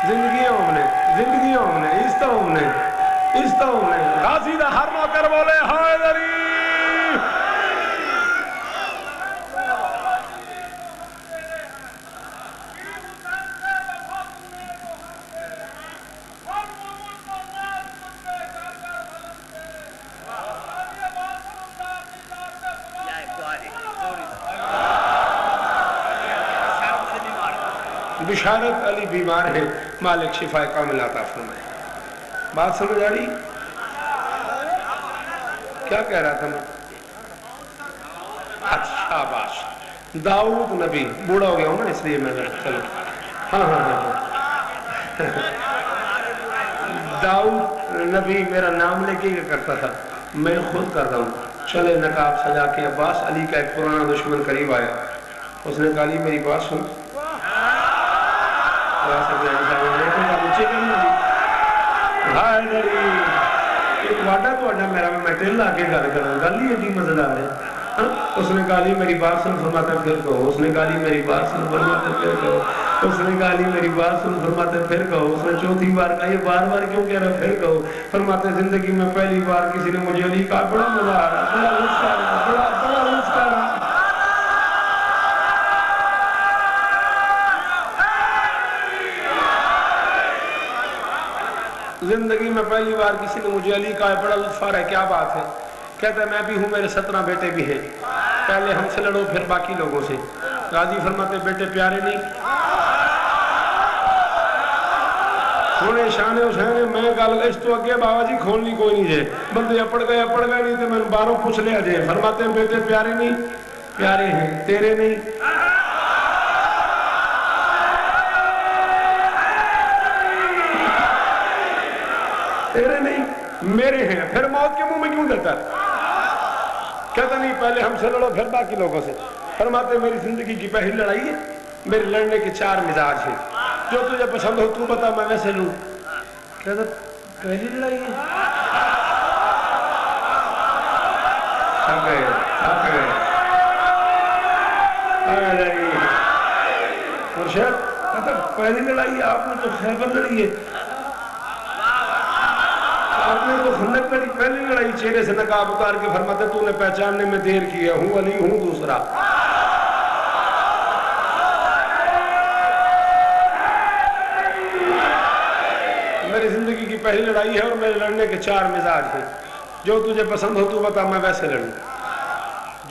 زندگیوں ہم نے غازی دا ہر نوکر بولے حیدری بشارت علی بیمار ہے مالک شفا کامل عطا فرمائے. بات سمجھ آ رہی؟ کیا کہہ رہا تھا میں؟ اچھا باش داؤد نبی بوڑھا ہو گیا ہوں نا اس لیے میں چلو ہاں داؤد نبی میرا نام لے کے کیا کرتا تھا میں خود کرتا ہوں. چلے نقاب سجا کے عباس علی کا ایک پرانا دشمن قریب آیا. اس نے کہا لی میری بات سن ایک واڈا تو واڈا میرا میں ٹیل لا کے گل کروں گل ہی ایڈی مزیدار ہے. اس نے کہا لی میری بات سن فرماتے پھر کہو. اس نے کہا لی میری بات سن فرماتے پھر کہو. اس نے کہا لی میری بات سن فرماتے پھر کہو. اس نے چوتھی بار کہا یہ بار بار کیوں کہہ رہا پھر کہو. فرماتے زندگی میں پہلی بار کسی نے مجھے علی کہا بڑا مزہ آ رہا بڑا رزق آ رہا بڑا رزق آ رہا. زندگی میں پہلی بار کسی نے مجھے علی کہا بڑا لطف آ رہا ہے. کیا بات ہے؟ کہتا ہے میں بھی ہوں میرے 17 بیٹے بھی ہیں. پہلے ہم سے لڑو پھر باقی لوگوں سے. غازی فرماتے بیٹے پیارے نہیں ہونے شان حسین میں گل اس تو اگے بابا جی کھولنی کوئی نہیں جے بندے اپڑ گئے نہیں تو میں باروں پوچھ لیا جے. فرماتے ہیں بیٹے پیارے نہیں پیارے ہیں تیرے نہیں تیرے نہیں میرے ہیں. پھر موت کے منہ میں کیوں دیتا ہے؟ کہتا نہیں پہلے ہم سے لڑو پھر باقی لوگوں سے. فرماتے میری زندگی کی پہلی لڑائی ہے. میرے لڑنے کے 4 مزاج ہیں. جو تجھے پسند ہو تو بتا میں ویسے لوں. کہتا پہلی لڑائی ہے. تھک گئے مرشد کہتا پہلی لڑائی ہے. آپ نے تو خیبر لڑی ہے. آپ نے تو خندق لڑی. پہلی لڑائی چہرے سے نقاب اتار کے فرماتے تو نے پہچاننے میں دیر کی ہے. ہوں علی ہوں دوسرا. میری زندگی کی پہلی لڑائی ہے اور میرے لڑنے کے 4 مزاج ہیں. جو تجھے پسند ہو تو بتا میں ویسے لڑوں.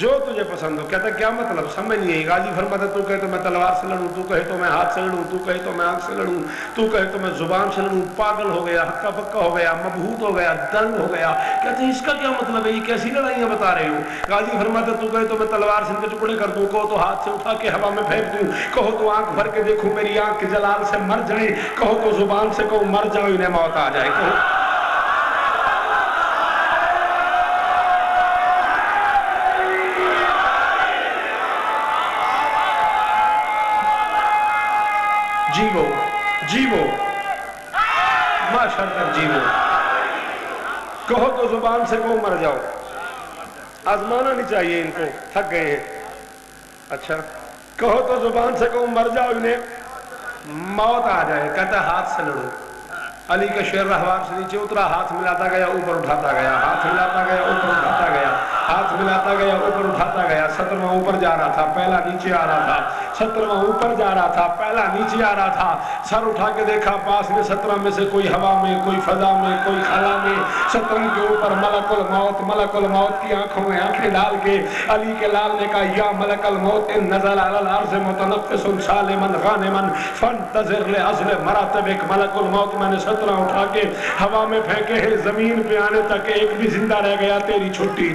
جو تجھے پسند ہو. کہتا کیا مطلب سمجھ نہیں ہے. غازی فرماتا تو کہے تو میں تلوار سے لڑوں تو کہے تو میں ہاتھ سے لڑوں تو کہے تو میں آنکھ سے لڑوں تو کہے تو میں زبان سے لڑوں. پاگل ہو گیا ہکا پکا ہو گیا مبہوت ہو گیا دنگ ہو گیا. کہتے ہیں اس کا کیا مطلب ہے یہ کیسی لڑائیاں بتا رہے ہو. غازی فرماتا تو کہے تو میں تلوار سے ان کے ٹکڑے کر دوں. کہو تو ہاتھ سے اٹھا کے ہوا میں پھینک دوں. کہو تو آنکھ بھر کے دیکھوں میری آنکھ کے جلال سے مر جائیں. کہو تو زبان سے کہو مر جاؤ انہیں موت آ جائے. کہو جیو ماشاء اللہ جیو. کہو تو زبان سے کہو مر جاؤ. آزمانا نہیں چاہیے ان کو تھک گئے ہیں. اچھا کہو تو زبان سے کہو مر جاؤ انہیں موت آ جائے. کہتا ہاتھ سے لڑو. علی کا شعر رہوار سے نیچے اترا. ہاتھ ملاتا گیا اوپر اٹھاتا گیا. ہاتھ ملاتا گیا اوپر اٹھاتا گیا. ہاتھ ملاتا گیا اوپر اٹھاتا گیا. 17واں اوپر جا رہا تھا پہلا نیچے آ رہا تھا. 17واں اوپر جا رہا تھا پہلا نیچے آ رہا تھا. سر اٹھا کے دیکھا پاس میں 17 میں سے کوئی ہوا میں کوئی فضا میں کوئی خلا میں. 17 کے اوپر ملک الموت کی آنکھوں میں آنکھیں ڈال کے علی کے لال نے کہا یا ملک الموت ان نزل علی الارض متنفس سالما غانما فانتظر لعزل مراتبک. ملک الموت میں نے 17 اٹھا کے ہوا میں پھینکے ہیں. زمین پہ آنے تک ایک بھی زندہ رہ گیا. تیری چھٹی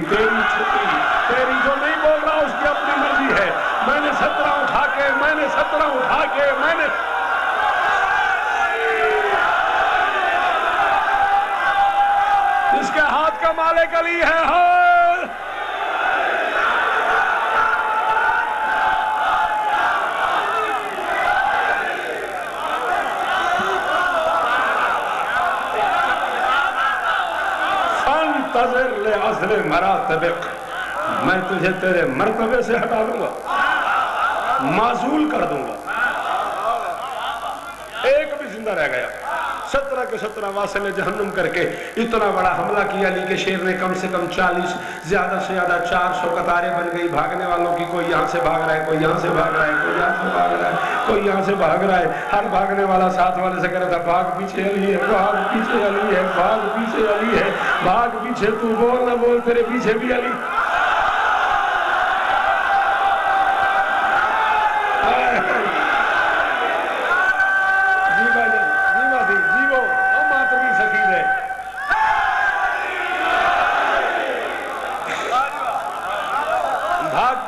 تیری جو نہیں بول رہا اس کی اپنی مرضی ہے. میں نے 17 اٹھا کے اس کے ہاتھ کا مالک علی ہے. فانتظر لعزل مراتبک. میں تجھے تیرے مرتبے سے ہٹا دوں گا معزول کر دوں گا. ایک بھی زندہ رہ گیا. 17 کے 17 واصل جہنم کر کے اتنا بڑا حملہ کیا علی کے شیر نے. کم سے کم 40 زیادہ سے زیادہ 400 قطاریں بن گئی بھاگنے والوں کی. کوئی یہاں سے بھاگ رہا ہے, کوئی یہاں سے بھاگ رہا ہے, کوئی یہاں سے بھاگ رہا ہے, کوئی یہاں سے بھاگ رہا ہے. ہر بھاگنے والا ساتھ والے سے کہہ رہا تھا بھاگ پیچھے علی ہے, بھاگ پیچھے علی ہے, بھاگ پیچھے علی ہے, بھاگ پیچھے, تو بول نہ بول تیرے پیچھے بھی علی.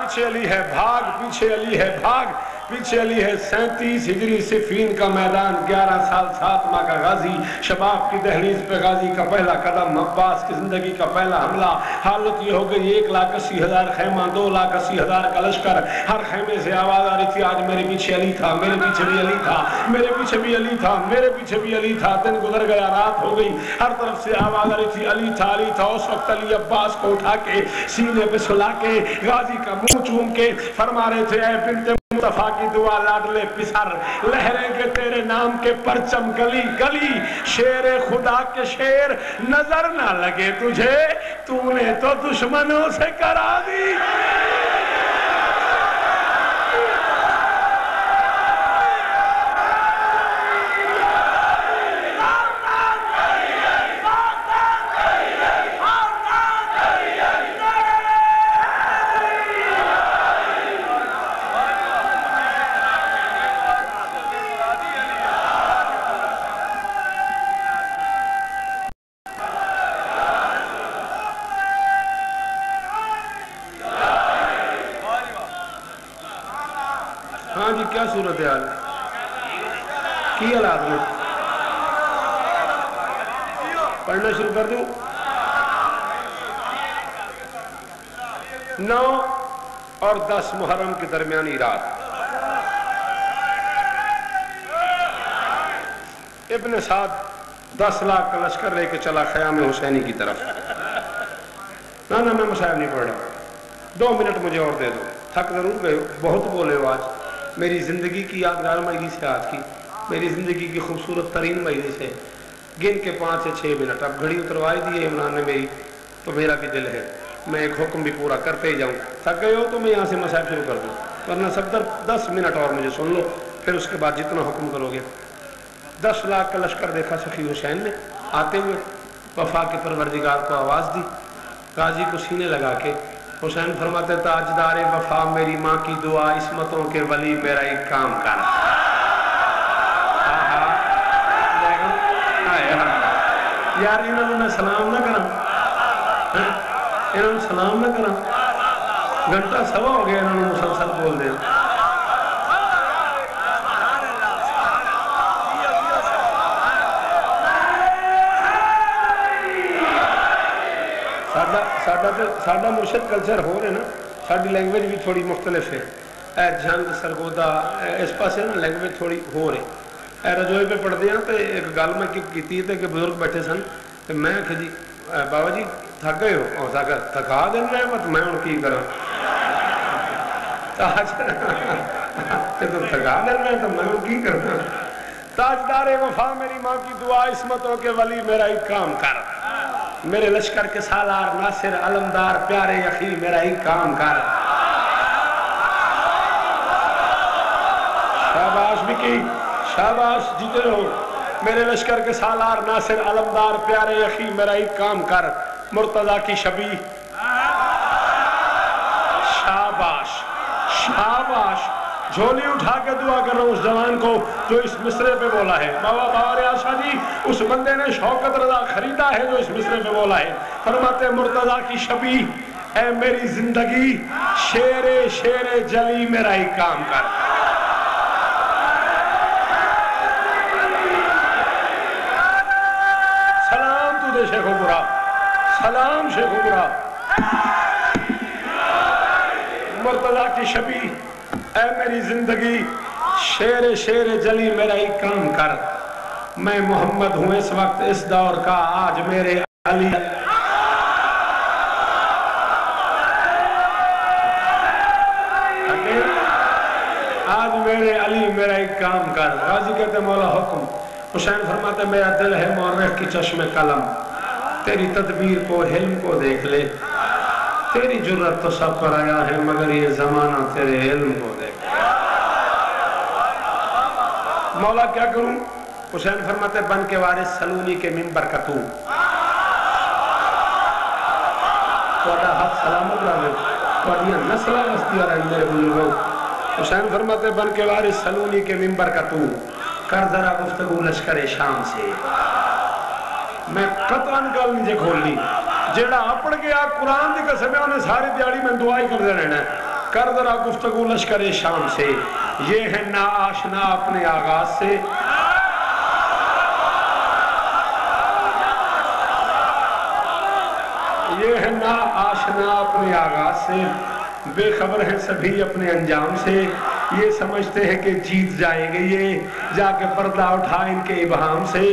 پیچھے علی ہے, بھاگ پیچھے علی ہے, بھاگ پیچھے علی ہے. 37 ہجری صفین کا میدان, 11 سال 7 ماہ کا غازی, شباب کی دہلیز پہ غازی کا پہلا قدم, عباس کی زندگی کا پہلا حملہ. حالت یہ ہو گئی 1,80,000 خیمہ, 2,80,000 کا لشکر. ہر خیمے سے آواز آ رہی تھی آج میرے پیچھے علی تھا, میرے پیچھے بھی علی تھا, میرے پیچھے بھی علی تھا, میرے پیچھے بھی علی تھا. دن گزر گیا, رات ہو گئی, ہر طرف سے آواز آ رہی تھی علی تھا, علی تھا. اس وقت علی عباس کو اٹھا کے سینے پہ سلا کے غازی کا منہ چوم کے فرما رہے تھے اے بنت مصطفیٰ کی دعا لاڈلے پسر, لہریں کے تیرے نام کے پرچم گلی گلی. شیر خدا کے شیر نظر نہ لگے تجھے, تو نے تو دشمنوں سے کرا دی. ہاں جی, کیا صورتحال کی حالات میں پڑھنا شروع کر دوں. 9 اور 10 محرم کے درمیانی رات ابن سعد 10 لاکھ کا لشکر لے کے چلا خیام حسینی کی طرف. نہ میں مصائب نہیں پڑھ رہا, 2 منٹ مجھے اور دے دو. تھک ضرور گئے ہو, بہت بولے ہو آج. میری زندگی کی یادگار مجلس سے آج کی, میری زندگی کی خوبصورت ترین مجلس ہے. گن کے 5 سے 6 منٹ. اب گھڑی اتروائی دی ہے عمران نے میری, تو میرا بھی دل ہے میں ایک حکم بھی پورا کرتے ہی جاؤں. تھک گئے ہو تو میں یہاں سے مصائب شروع کر دوں, ورنہ صفدر 10 منٹ اور مجھے سن لو, پھر اس کے بعد جتنا حکم کرو گے. 10 لاکھ کا لشکر دیکھا سخی حسین نے آتے ہوئے, وفا کے پروردگار کو آواز دی, غازی کو سینے لگا کے. حسین فرماتے تاجدار وفا میری ماں کی دعا, عصمتوں کے ولی میرا ایک کام کر. یار انہوں نے سلام نہ کرا, انہوں نے سلام نہ کرا, گھنٹہ سوا ہو گیا انہوں نے مسلسل بول دیا. ساڈا مرشد کلچر ہو رہے نا, ساڈی لینگویج بھی تھوڑی مختلف ہے. اے جھنگ سرگودا اس پاسے نا لینگویج تھوڑی ہو رہی. اے رجوئے پہ پڑھتے ہیں تو ایک گل میں کی کہ بزرگ بیٹھے سن, تو میں کہ جی بابا جی تھک گئے ہو, تھکا دینا ہے میں ہوں کی کرا, تھکا دینا ہے تو میں ہوں کی کرنا. تاجدار وفا میری ماں کی دعا, عصمتوں کے ولی میرا ایک کام کر. میرے لشکر کے سالار ناصر علمدار پیارے یخی میرا ایک کام کر. شاباش بھی کی, شاباش جیتے ہو. میرے لشکر کے سالار ناصر علمدار پیارے یخی میرا ایک کام کر. مرتضیٰ کی شبیہ, شاباش شاباش. جھولی اٹھا کے دعا کر رہا ہوں اس جوان کو جو اس مصرے پہ بولا ہے. بابا باور آشا جی, اس بندے نے شوکت رضا خریدا ہے جو اس مصرے پہ بولا ہے. فرماتے مرتضیٰ کی شبیہ, اے میری زندگی شیر جلی میرا ایک کام کر. سلام تو دے شیخ و برا, سلام شیخ و برا. مرتضیٰ کی شبیہ, اے میری زندگی شیر جلی میرا ایک کام کر. میں محمد ہوں اس وقت اس دور کا, آج میرے علی. آج میرے علی میرا ایک کام کر. غازی کہتے مولا حکم. حسین فرماتے میرا دل ہے مورخ کی چشم قلم، تیری تدبیر کو حلم کو دیکھ لے، تیری جرت تو سب پر آیا ہے مگر یہ زمانہ تیرے علم کو دیکھ لے۔ مولا کیا کروں؟ حسین فرماتے بن کے وارث سلونی کے منبر کا تو توڑا حق سلامت رہے توڑیاں نسلہ وستی آ رہے میرے بزرگوں۔ حسین فرماتے بن کے وارث سلونی کے منبر کا تو کر ذرا گفتگو لشکر شام سے۔ میں قطعاً گل نہیں جے کھول لی، جیڑا اپڑ گیا قرآن دی قسم ہے انہیں ساری دیاڑی میں دعائی کر دے رہنا ہے۔ کر ذرا گفتگو لشکر شام سے، یہ ہے نا آشنا اپنے آغاز سے، یہ ہے نا آشنا اپنے آغاز سے، بے خبر ہیں سبھی اپنے انجام سے، یہ سمجھتے ہیں کہ جیت جائیں گے یہ، جا کے پردہ اٹھا ان کے ابہام سے،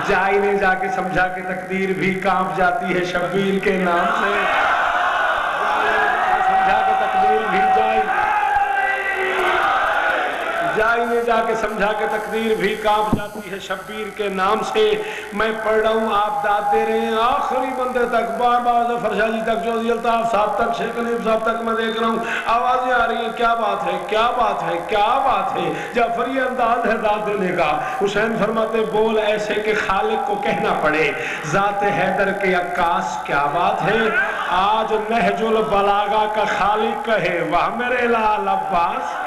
جائی نے جا کے سمجھا کہ تقدیر بھی کانپ جاتی ہے شبیر کے نام سے، سمجھا کہ تقدیر بھی جائی نے جا کے سمجھا کہ تقدیر بھی کانپ جاتی ہے شبیر کے نام سے۔ میں پڑھ رہا ہوں آپ داد دے رہے ہیں آخری بندے تک، بار بار ظفر شاہ جی تک، جوزی الطاف صاحب تک، شیخ قلیب صاحب تک میں دیکھ رہا ہوں آوازیں آ رہی ہیں کیا بات ہے کیا بات ہے کیا بات ہے، جعفری انداز ہے داد دینے کا۔ حسین فرماتے بول ایسے کہ خالق کو کہنا پڑے، ذات حیدر کے عکاس کیا بات ہے، آج نہج البلاغہ کا خالق کہے وہ میرے لال عباس۔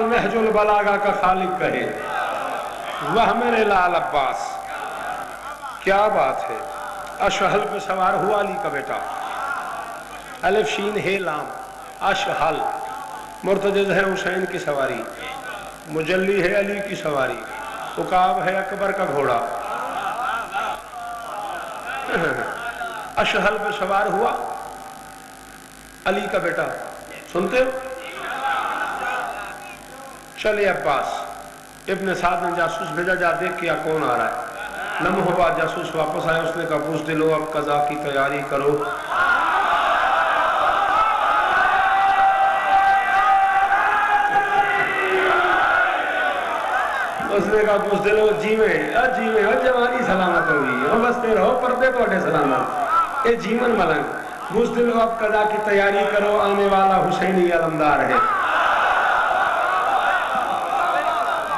نہج البلاغہ کا خالق کہے وہ میرے لال عباس کیا بات ہے۔ اشہل پہ سوار ہوا علی کا بیٹا، الف شین ہے لام، اشہل مرتجز ہے حسین کی سواری، مجلی ہے علی کی سواری، عقاب ہے اکبر کا گھوڑا۔ اشہل پہ سوار ہوا علی کا بیٹا، سنتے ہو؟ چلے عباس ابن سعد نے جاسوس بھیجا جا دیکھ کیا کون آ رہا ہے، لمحہ بعد جاسوس واپس آئے، اس نے کہا بزدلو اب قضا کی تیاری کرو۔ اس نے کہا بزدلو جیویں جوانی سلامت ہوگی، بستے رہو پردے توڑے سلامت، اے جیمن ملنگ بزدلو اب قضا کی تیاری کرو، آنے والا حسینی علمدار ہے۔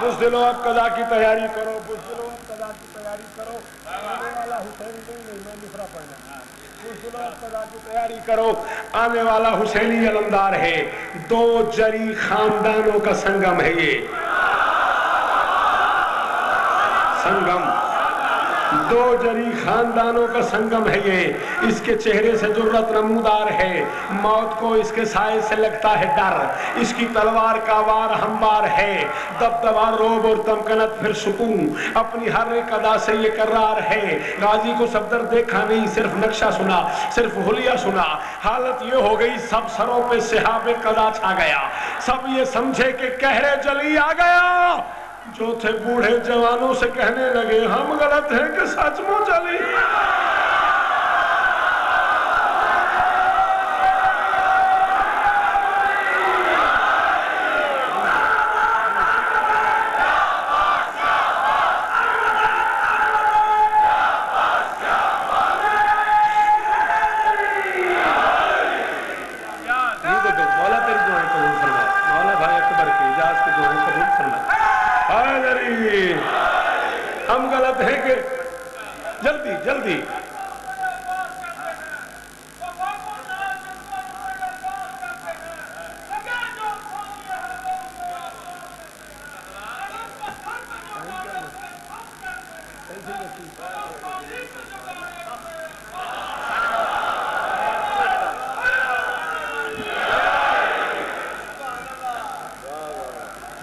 بزدلو اب قضا کی تیاری کرو، بزدلو اب قضا کی تیاری کرو، آنے والا حسینی نہیں میں مصرع پڑھنا، بزدلو اب قضا کی تیاری کرو، آنے والا حسینی علمدار ہے، دو جری خاندانوں کا سنگم ہے یہ سنگم، دو جری خاندانوں کا سنگم ہے یہ، اس کے چہرے سے جرت نمودار ہے، موت کو اس کے سائے سے لگتا ہے ڈر، اس کی تلوار کا وار ہموار ہے، دبدبا روب اور تمکنت پھر سکون، اپنی ہر ایک ادا سے یہ قرار ہے، غازی کو صفدر دیکھا نہیں صرف نقشہ سنا، صرف حلیہ سنا، حالت یہ ہو گئی سب سروں پہ سحاب قضا چھا گیا، سب یہ سمجھے کہ قہر جلی آ گیا، جو تھے بوڑھے جوانوں سے کہنے لگے ہم غلط ہیں کہ سچ مو چلی۔ مولا تیری دعائیں قبول فرما، مولا بھائی اکبر کی اجاز کی دعائیں قبول فرما۔ ہم غلط ہیں کہ جلدی جلدی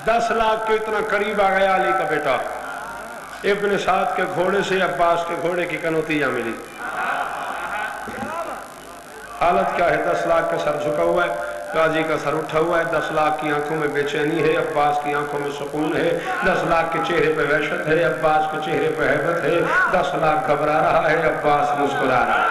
دس لاکھ کے اتنا قریب آ گیا علی کا بیٹا، ابن سعد کے گھوڑے سے عباس کے گھوڑے کی کنوتی جا ملی، حالت کیا ہے 10 لاکھ کا سر جھکا ہوا ہے، قاضی کا سر اٹھا ہوا ہے، 10 لاکھ کی آنکھوں میں بے چینی ہے، عباس کی آنکھوں میں سکون ہے، 10 لاکھ کے چہرے پہ وحشت ہے، عباس کے چہرے پہ ہیبت ہے، 10 لاکھ گھبرا رہا ہے، عباس مسکرا رہا ہے۔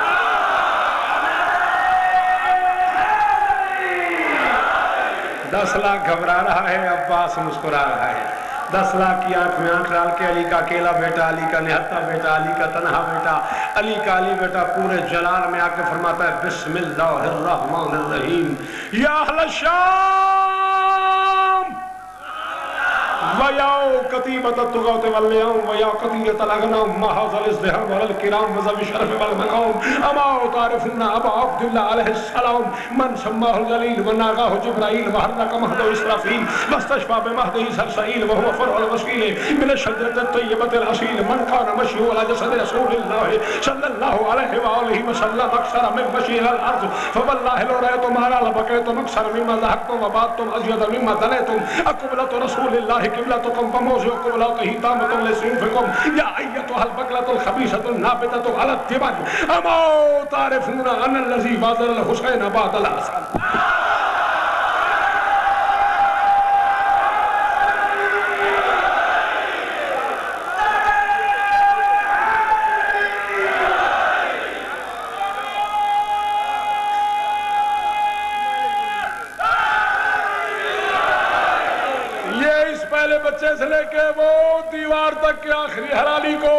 10 لاکھ گھبرا رہا ہے، عباس مسکرا رہا ہے۔ 10 لاکھ کی آنکھ میں آنکھ ڈال کے علی کا اکیلا بیٹا، علی کا نہتا بیٹا، علی کا تنہا بیٹا، علی کا علی بیٹا پورے جلال میں آ کے فرماتا ہے بسم اللہ الرحمن الرحیم، یا اہل الشام وَيَا قَتِيبَةَ التُّغَوْتِ وَالْلِيَوْمِ وَيَا قَتِيَةَ الْأَغْنَامِ مَا هَذَا الْإِزْدِهَامُ وَلَا الْكِرَامُ وَذَوِي الشَّرَفِ وَالْمَقَامِ أَمَا تَعْرِفُونَ أَبَا عَبْدِ اللَّهِ عَلَيْهِ السَّلَامُ مَنْ سَمَّاهُ الْجَلِيلُ وَنَاغَاهُ جِبْرَائِيلُ وَحَرَّكَ مَهْدَهُ إِسْرَافِيلُ وَاسْتَشْفَى بِمَهْدِهِ سَلْسَبِيلُ وَهُوَ فَرْعُ الْوَسِيلِ مِنَ الشَّجَرَةِ الطَّيِّبَةِ الْأَصِيلِ مَنْ كَانَ مَشْيُهُ عَلَى جَسَدِ رَسُولِ اللَّهِ صَلَّى اللَّهُ عَلَيْهِ وَآلِهِ وَسَلَّمَ أَكْثَرَ مِنْ مَشْيِهِ عَلَى الْأَرْضِ فَوَاللَّهِ لَوْ رَأَيْتُمْ هَذَا لَبَكَيْتُمْ أَكْثَرَ مِمَّا ضَحِكْتُمْ وَبَكَيْتُمْ أَزْيَدَ مِمَّا ضَحِكْتُمْ أَقْبَلَةُ رَسُولِ اللَّهِ قِبْلَتُكُمْ فَمَوْضِعُ قِبْلَتِهِ تَامَّةٌ لِسُيوفِكُمْ يَا أَيَّتُهَا الْبَقْلَةُ الْخَبِيثَةُ النَّابِتَةُ عَلَى التِّبَعِ أَمَا تَعْرِفُونَ أَنَّ الَّذِي بَادَلَ الْحُسَيْنَ بَعْدَ الْحَسَنِ۔ بچے سے لے کے وہ دیوار تک کے آخری حرالی کو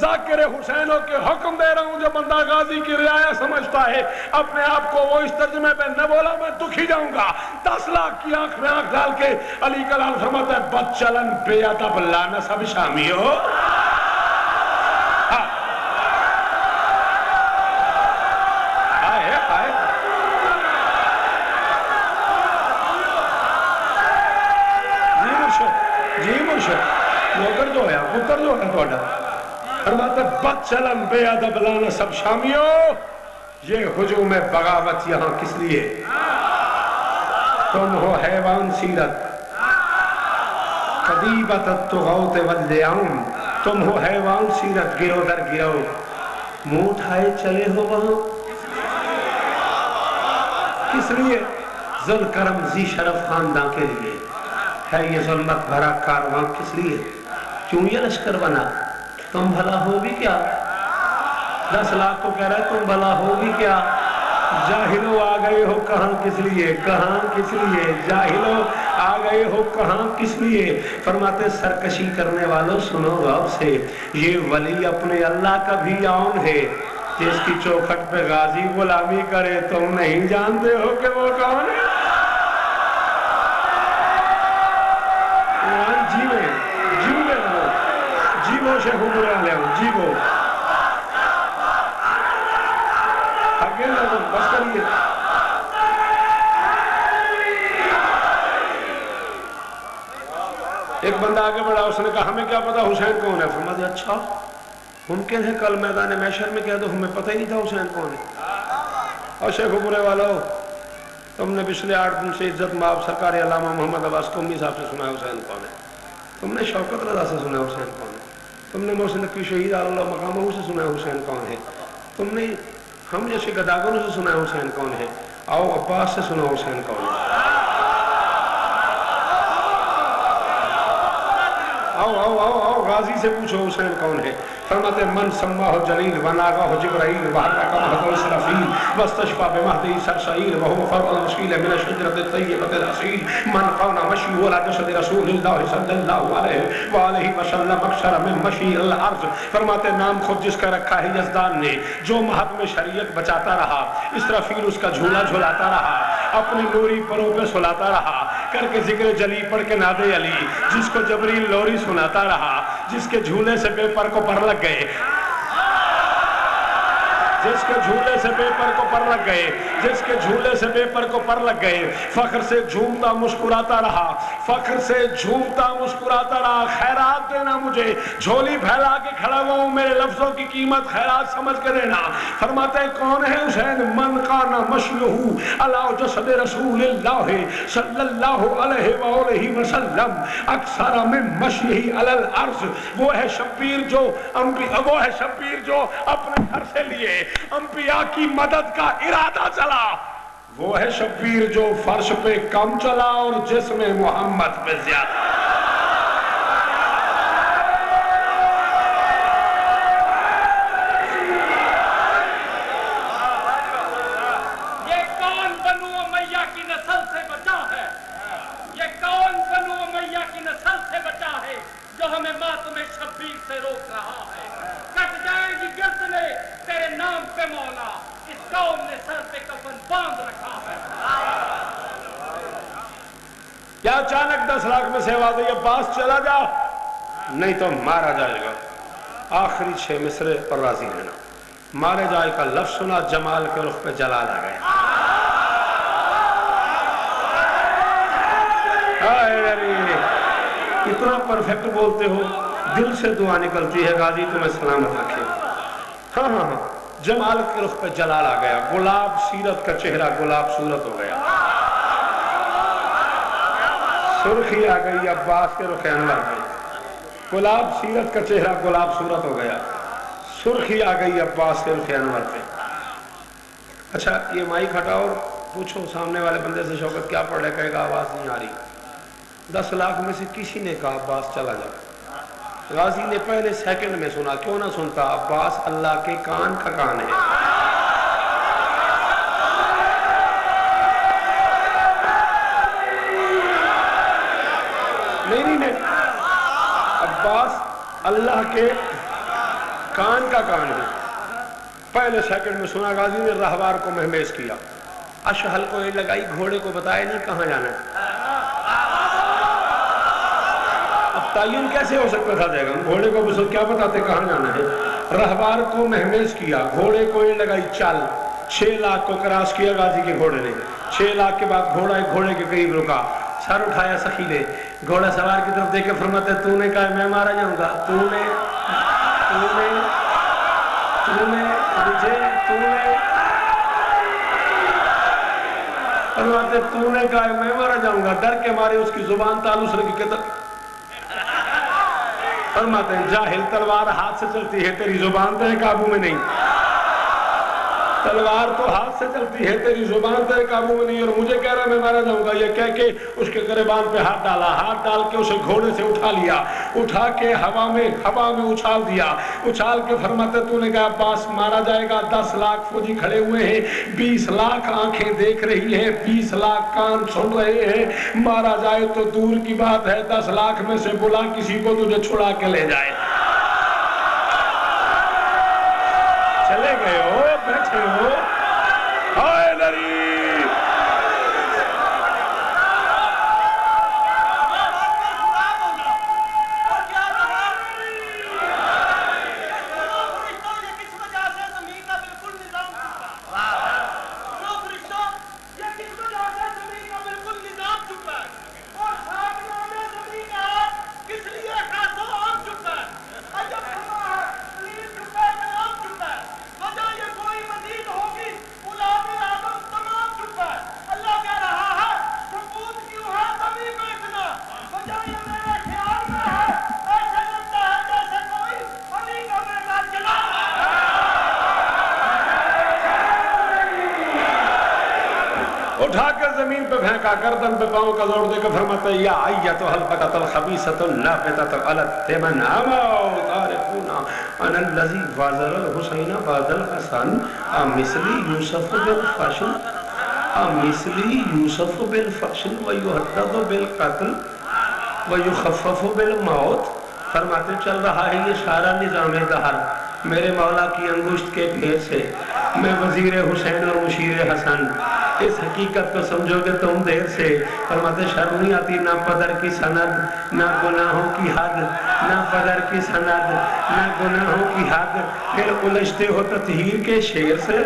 ذاکر حسینوں کے حکم دے رہا ہوں۔ جو بندہ غازی کی رعایا سمجھتا ہے اپنے آپ کو وہ اس ترجمے پہ نہ بولا میں دکھی جاؤں گا۔ 10 لاکھ کی آنکھ میں آنکھ ڈال کے علی کلام فرماتا ہے بد چلن بے ادب لانا سب شامی ہو۔ نوکر جو ہے پتر جو ہے توڑا فرماتا ہے بد چلن بے ادب لانا سب شامیو، یہ ہجوم بغاوت یہاں کس لیے؟ تم ہو حیوان سیرت قدیبت التغوت واللیوم، تم ہو حیوان سیرت گرو در گرو، منہ اٹھائے چلے ہو وہاں کس لیے؟ ذوالکرم ذی شرف خاندان کے لیے ہے یہ ظلمت بھرا کارواں کس لیے؟ کیوں یہ لشکر بنا؟ تم بھلا ہوگی کیا؟ 10 لاکھ کو کہہ رہا ہے تم بھلا ہوگی کیا؟ جاہلو آ گئے ہو کہاں کس لیے؟ کہاں کس لیے؟ جاہلو آ گئے ہو کہاں کس لیے؟ فرماتے سرکشی کرنے والوں سنو غور سے، یہ ولی اپنے اللہ کا بھی آن ہے، جس کی چوکھٹ پہ غازی غلامی کرے تم نہیں جانتے ہو کہ وہ کون ہے؟ جیوو شیخ برا لے ہوں جیوو اکیلے ہوں بس کریے۔ ایک بندہ آگے بڑھا اس نے کہا ہمیں کیا پتا حسین کون ہے؟ فرمایا اچھا ممکن ہے کل میدان محشر میں کہہ دو ہمیں پتہ ہی نہیں تھا حسین کون ہے۔ اور شیخ برے والو تم نے پچھلے 8 دن سے عزت مآب سرکار علامہ محمد عباس قومی صاحب سے سنا ہے حسین کون ہے، تم نے شوکت رضا سے سنا ہے حسین کون ہے، تم نے محسن نقوی شہید اللہ مقامہ سے سنا ہے حسین کون ہے، تم نے ہم جیسے گداگروں سے سنا ہے حسین کون ہے، آؤ عباس سے سنا حسین کون ہے، آؤ آؤ آؤ آؤ غازی سے پوچھو حسین کون ہے۔ فرماتے من سماہ جلیل وناغاہ جبرائیل وحرک مہد اسرافیل واستشفى بمهده سرسائیل وهو فرع الوسیل من الشجرة الطیبة الأصیل من قان مشیه على جسد رسول اللہ صلی اللہ علیہ وآلہ وسلم اکثر من مشی الارض۔ فرماتے نام خود جس کا رکھا ہے یزدان نے، جو مہد میں شریعت بچاتا رہا، اسرافیل اس کا جھولا جھولاتا رہا، اپنی نوری پروں پہ سلاتا رہا، کر کے ذکر جلی پڑھ کے ناد علی، جس کو جبریل لوری سناتا رہا، جس کے جھولے سے بے پر کو پر لگ گئے، جس کے جھولے سے بے پر کو پر لگ گئے، جس کے جھولے سے بے پر کو پر لگ گئے، فخر سے جھومتا مسکراتا رہا، فخر سے جھومتا مسکراتا رہا، خیرات دینا مجھے، جھولی پھیلا کے کھڑا ہوا ہوں، میرے لفظوں کی قیمت خیرات سمجھ کے دینا۔ فرماتے ہیں کون ہے حسین؟ من کان مشیہ علی جسد رسول اللہ صلی اللہ علیہ وآلہ وسلم اکثر من مشیہ علی الارض۔ وہ ہے شبیر جو اپنے گھر سے لیے انبیاء کی مدد کا ارادہ چلا، وہ ہے شبیر جو فرش پہ کم چلا اور جسم محمد پہ زیادہ. کیا اچانک 10 لاکھ میں سے آواز ہے عباس چلا جا؟ نہیں تو مارا جائے گا. آخری 6 مصرے پر راضی رہنا. مارے جائے کا لفظ سنا جمال کے رخ پہ جلال آ گیا. اتنا پرفیکٹ بولتے ہو, دل سے دعا نکلتی ہے غازی تمہیں سلامت رکھے. ہاں ہاں ہاں, جمال کے رخ پہ جلال آ گیا. گلاب سیرت کا چہرہ گلاب صورت ہو گیا. سرخی آ گئی عباس کے رخ انور پہ. گلاب سیرت کا چہرہ گلاب صورت ہو گیا. سرخی آ گئی عباس کے رخ انور پہ. اچھا یہ مائک ہٹاؤ اور پوچھو سامنے والے بندے سے شوکت کیا پڑھ رہے, کہے گا آواز نہیں آ رہی. 10 لاکھ میں سے کسی نے کہا عباس چلا جا. غازی نے پہلے سیکنڈ میں سنا, کیوں نہ سنتا, عباس اللہ کے کان کا کان ہے. نہیں, عباس اللہ کے کان کا کان ہے. پہلے سیکنڈ میں سنا. غازی نے رہوار کو مہمیز کیا, اشہل کو یہ لگائی, گھوڑے کو بتایا نہیں کہاں جانا ہے. اب تعین کیسے ہو سکتا تھا دے گا, گھوڑے کو بس کیا بتاتے کہاں جانا ہے. رہوار کو مہمیز کیا, گھوڑے کو یہ لگائی چل. 6 لاکھ کو کراس کیا غازی کے گھوڑے نے. 6 لاکھ کے بعد گھوڑا ایک گھوڑے کے قریب رکا, سر اٹھایا سخی نے. گھوڑا سوار کی طرف دیکھ کے فرماتے تو نے کہا میں مارا جاؤں گا, تو نے فرماتے تو نے کہا میں مارا جاؤں گا. ڈر کے مارے اس کی زبان تالوس رکھی کہ فرماتے ہیں جاہل تلوار ہاتھ سے چلتی ہے, تیری زبان تیرے قابو میں نہیں. تلوار تو ہاتھ سے چلتی ہے, تیری زبان تیرے قابو میں نہیں. اور مجھے کہہ رہا میں مارا جاؤں گا. یہ کہہ کے اس کے گریبان پہ ہاتھ ڈالا, ہاتھ ڈال کے اسے گھوڑے سے اٹھا لیا, اٹھا کے ہوا میں اچھال دیا. اچھال کے فرماتے تو نے کہا عباس مارا جائے گا. 10 لاکھ فوجی کھڑے ہوئے ہیں, 20 لاکھ آنکھیں دیکھ رہی ہیں, 20 لاکھ کان سن رہے ہیں. مارا جائے تو دور کی بات ہے, 10 لاکھ میں سے بلا کسی کو تجھے چھڑا کے لے جائے. چلے گئے ہو, بیٹھے ہو, ہائے نری. اٹھا کر زمین پہ پھینکا, گردن پہ پاؤں کا زور دے کر فرماتا ہے یا ایتھا البتۃ الخبیثۃ النابتۃ علت من اموت تارکونا انا الذی وازر الحسین بعد الحسن مثلی یوسف بالفشل مثلی یوسف بالفشل ویحدد بالقتل ویخفف بالموت. فرماتے چل رہا ہے یہ سارا نظام دہر میرے مولا کی انگشت کے پیر سے. میں وزیر حسین اور مشیر حسن, اس حقیقت کو سمجھو گے تم دیر سے. فرماتے شرم نہیں آتی, نہ پدر کی سند نہ گناہوں کی حد, نہ پدر کی سند نہ گناہوں کی حد, پھر الجھتے ہو تطہیر کے شیر سے.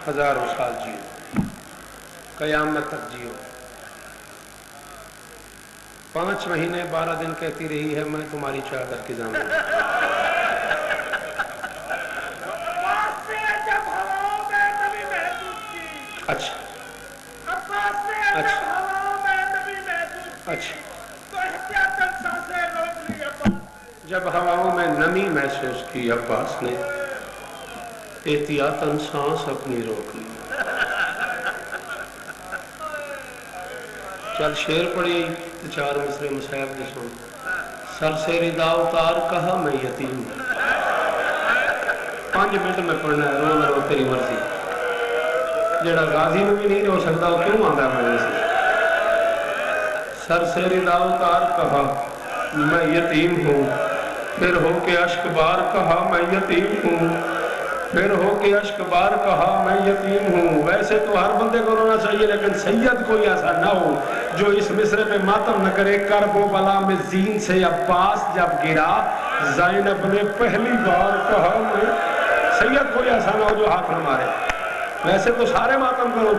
ہزاروں سال جیو, قیامت تک جیو. 5 مہینے 12 دن کہتی رہی ہے میں تمہاری چادر کی ضامن. اچھا اچھا جب ہواؤں میں نمی محسوس کی عباس نے احتیاطاً سانس اپنی روک لی. چل شعر پڑھی تو 4 مصرے مصاحب دے سن. سر سے ردا اتار کہا میں یتیم. 5 منٹ میں پڑھنا ہے. رو نہ رو تیری مرضی. جڑا غازی میں بھی نہیں رو سکتا وہ کیوں آندا ہے میرے سے. سر سے ردا اتار کہا میں یتیم ہوں. پھر ہو کے اشک بار کہا میں یتیم ہوں. پھر ہو کے اشک بار کہا میں یتیم ہوں. ویسے تو ہر بندے کو رونا چاہیے لیکن سید کوئی ایسا نہ ہو جو اس مصرے پہ ماتم نہ کرے. کرب و بلا میں زین سے عباس جب گرا زینب نے پہلی بار کہا میں. سید کوئی ایسا نہ ہو جو ہاتھ نہ مارے. ویسے تو سارے ماتم کرو,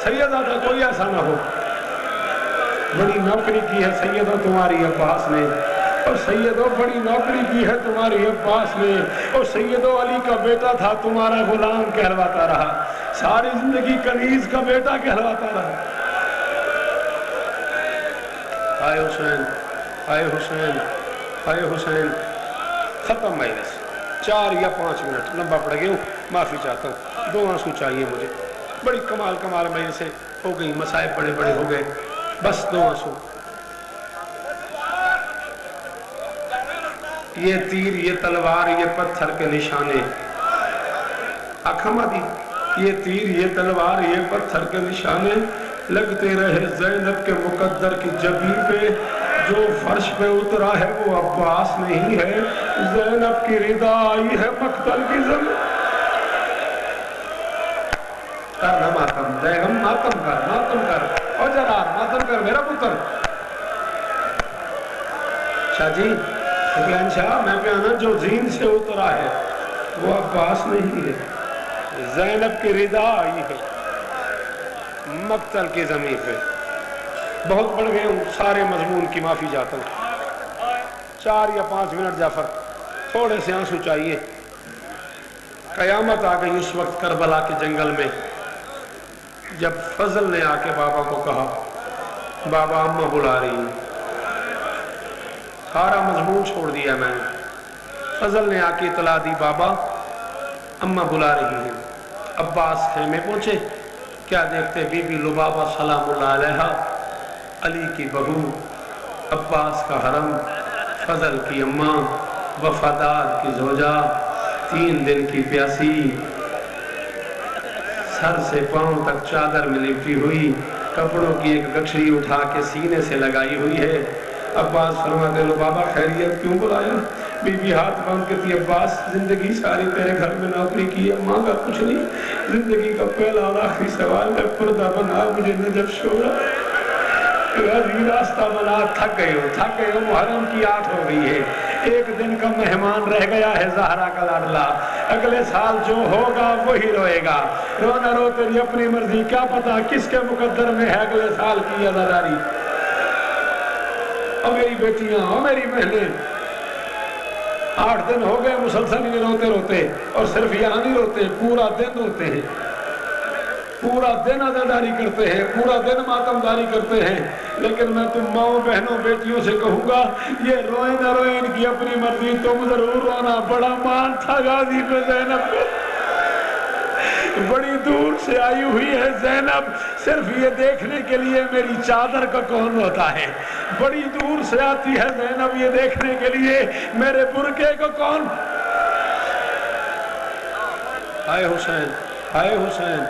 سید آتا کوئی ایسا نہ ہو. بڑی نوکری کی ہے سیدوں تمہاری عباس نے, اور سیدوں بڑی نوکری کی ہے تمہاری عباس نے. اور سیدوں علی کا بیٹا تھا تمہارا غلام کہلواتا رہا. ساری زندگی کنیز کا بیٹا کہلواتا رہا. آئے حسین, آئے حسین, آئے حسین. ختم مجلس. 4 یا 5 منٹ لمبا پڑ گیا ہوں, معافی چاہتا ہوں. 2 آنسو چاہیے مجھے. بڑی کمال کمال مجلسیں ہو گئی, مسائب بڑے بڑے ہو گئے, بس 2 آنسو. یہ تیر, یہ تلوار, یہ پتھر کے نشانے. آنکھاں دی. یہ تیر, یہ تلوار, یہ پتھر کے نشانے لگتے رہے زینب کے مقدر کی جبین پہ. جو فرش پہ اترا ہے وہ عباس نہیں ہے, زینب کی رضا آئی ہے مقتل کی زمین. کرنا ماتم, بیگم ماتم کر, ماتم کر, اور جرار ماتم کر میرا پتر. شاہ جی حسین شاہ, میں پہ آنا جو زین سے اترا ہے وہ عباس نہیں ہے, زینب کی رضا آئی ہے مقتل کی زمین پہ. بہت بڑھ گئے ہوں, سارے مضمون کی معافی چاہتا ہوں. 4 یا 5 منٹ جعفر, تھوڑے سے آنسو چاہیے. قیامت آ گئی اس وقت کربلا کے جنگل میں جب فضل نے آ کے بابا کو کہا بابا اماں بلا رہی ہیں. سارا مضمون چھوڑ دیا میں نے. فضل نے آ کے اطلاع دی بابا اماں بلا رہی ہیں. عباس خیمے پہنچے. کیا دیکھتے بی بی لبابہ سلام اللہ علیہا, علی کی بہو, عباس کا حرم, فضل کی اماں, وفادار کی زوجہ, 3 دن کی پیاسی, سر سے پاؤں تک چادر میں لپٹی ہوئی, کپڑوں کی ایک گٹھری اٹھا کے سینے سے لگائی ہوئی ہے. عباس فرماتے لبابہ خیریت کیوں بلایا؟ بی بی ہاتھ باندھ کے تھی عباس زندگی ساری تیرے گھر میں نوکری کی ہے, ماں کا کچھ نہیں. زندگی کا پہلا اور آخری سوال ہے, پردہ بنا مجھے نجف چھوڑا. غازی راستہ بنا, تھک گئے ہو, محرم کی 8 ہو گئی ہے. 1 دن کا مہمان رہ گیا ہے زہرا کا لاڈلا. اگلے سال جو ہوگا وہی روئے گا. رو نہ رو تیری اپنی مرضی, کیا پتا کس کے مقدر میں ہے اگلے سال کی عزاداری. اور میری بیٹیاں, اور میری بہنیں, 8 دن ہو گئے مسلسل یہ روتے روتے, اور صرف یہاں نہیں روتے, پورا دن روتے ہیں, پورا دن عزاداری کرتے ہیں, پورا دن ماتمداری کرتے ہیں. لیکن میں تم ماؤں بہنوں بیٹیوں سے کہوں گا یہ روئیں نہ روئیں ان کی اپنی مرضی, تم ضرور رونا. بڑا مان تھا غازی پہ زینب کو. بڑی دور سے آئی ہوئی ہے زینب صرف یہ دیکھنے کے لیے میری چادر کا کون روتا ہے. بڑی دور سے آتی ہے زینب یہ دیکھنے کے لیے میرے برقعے کو کون. ہائے حسین, ہائے حسین,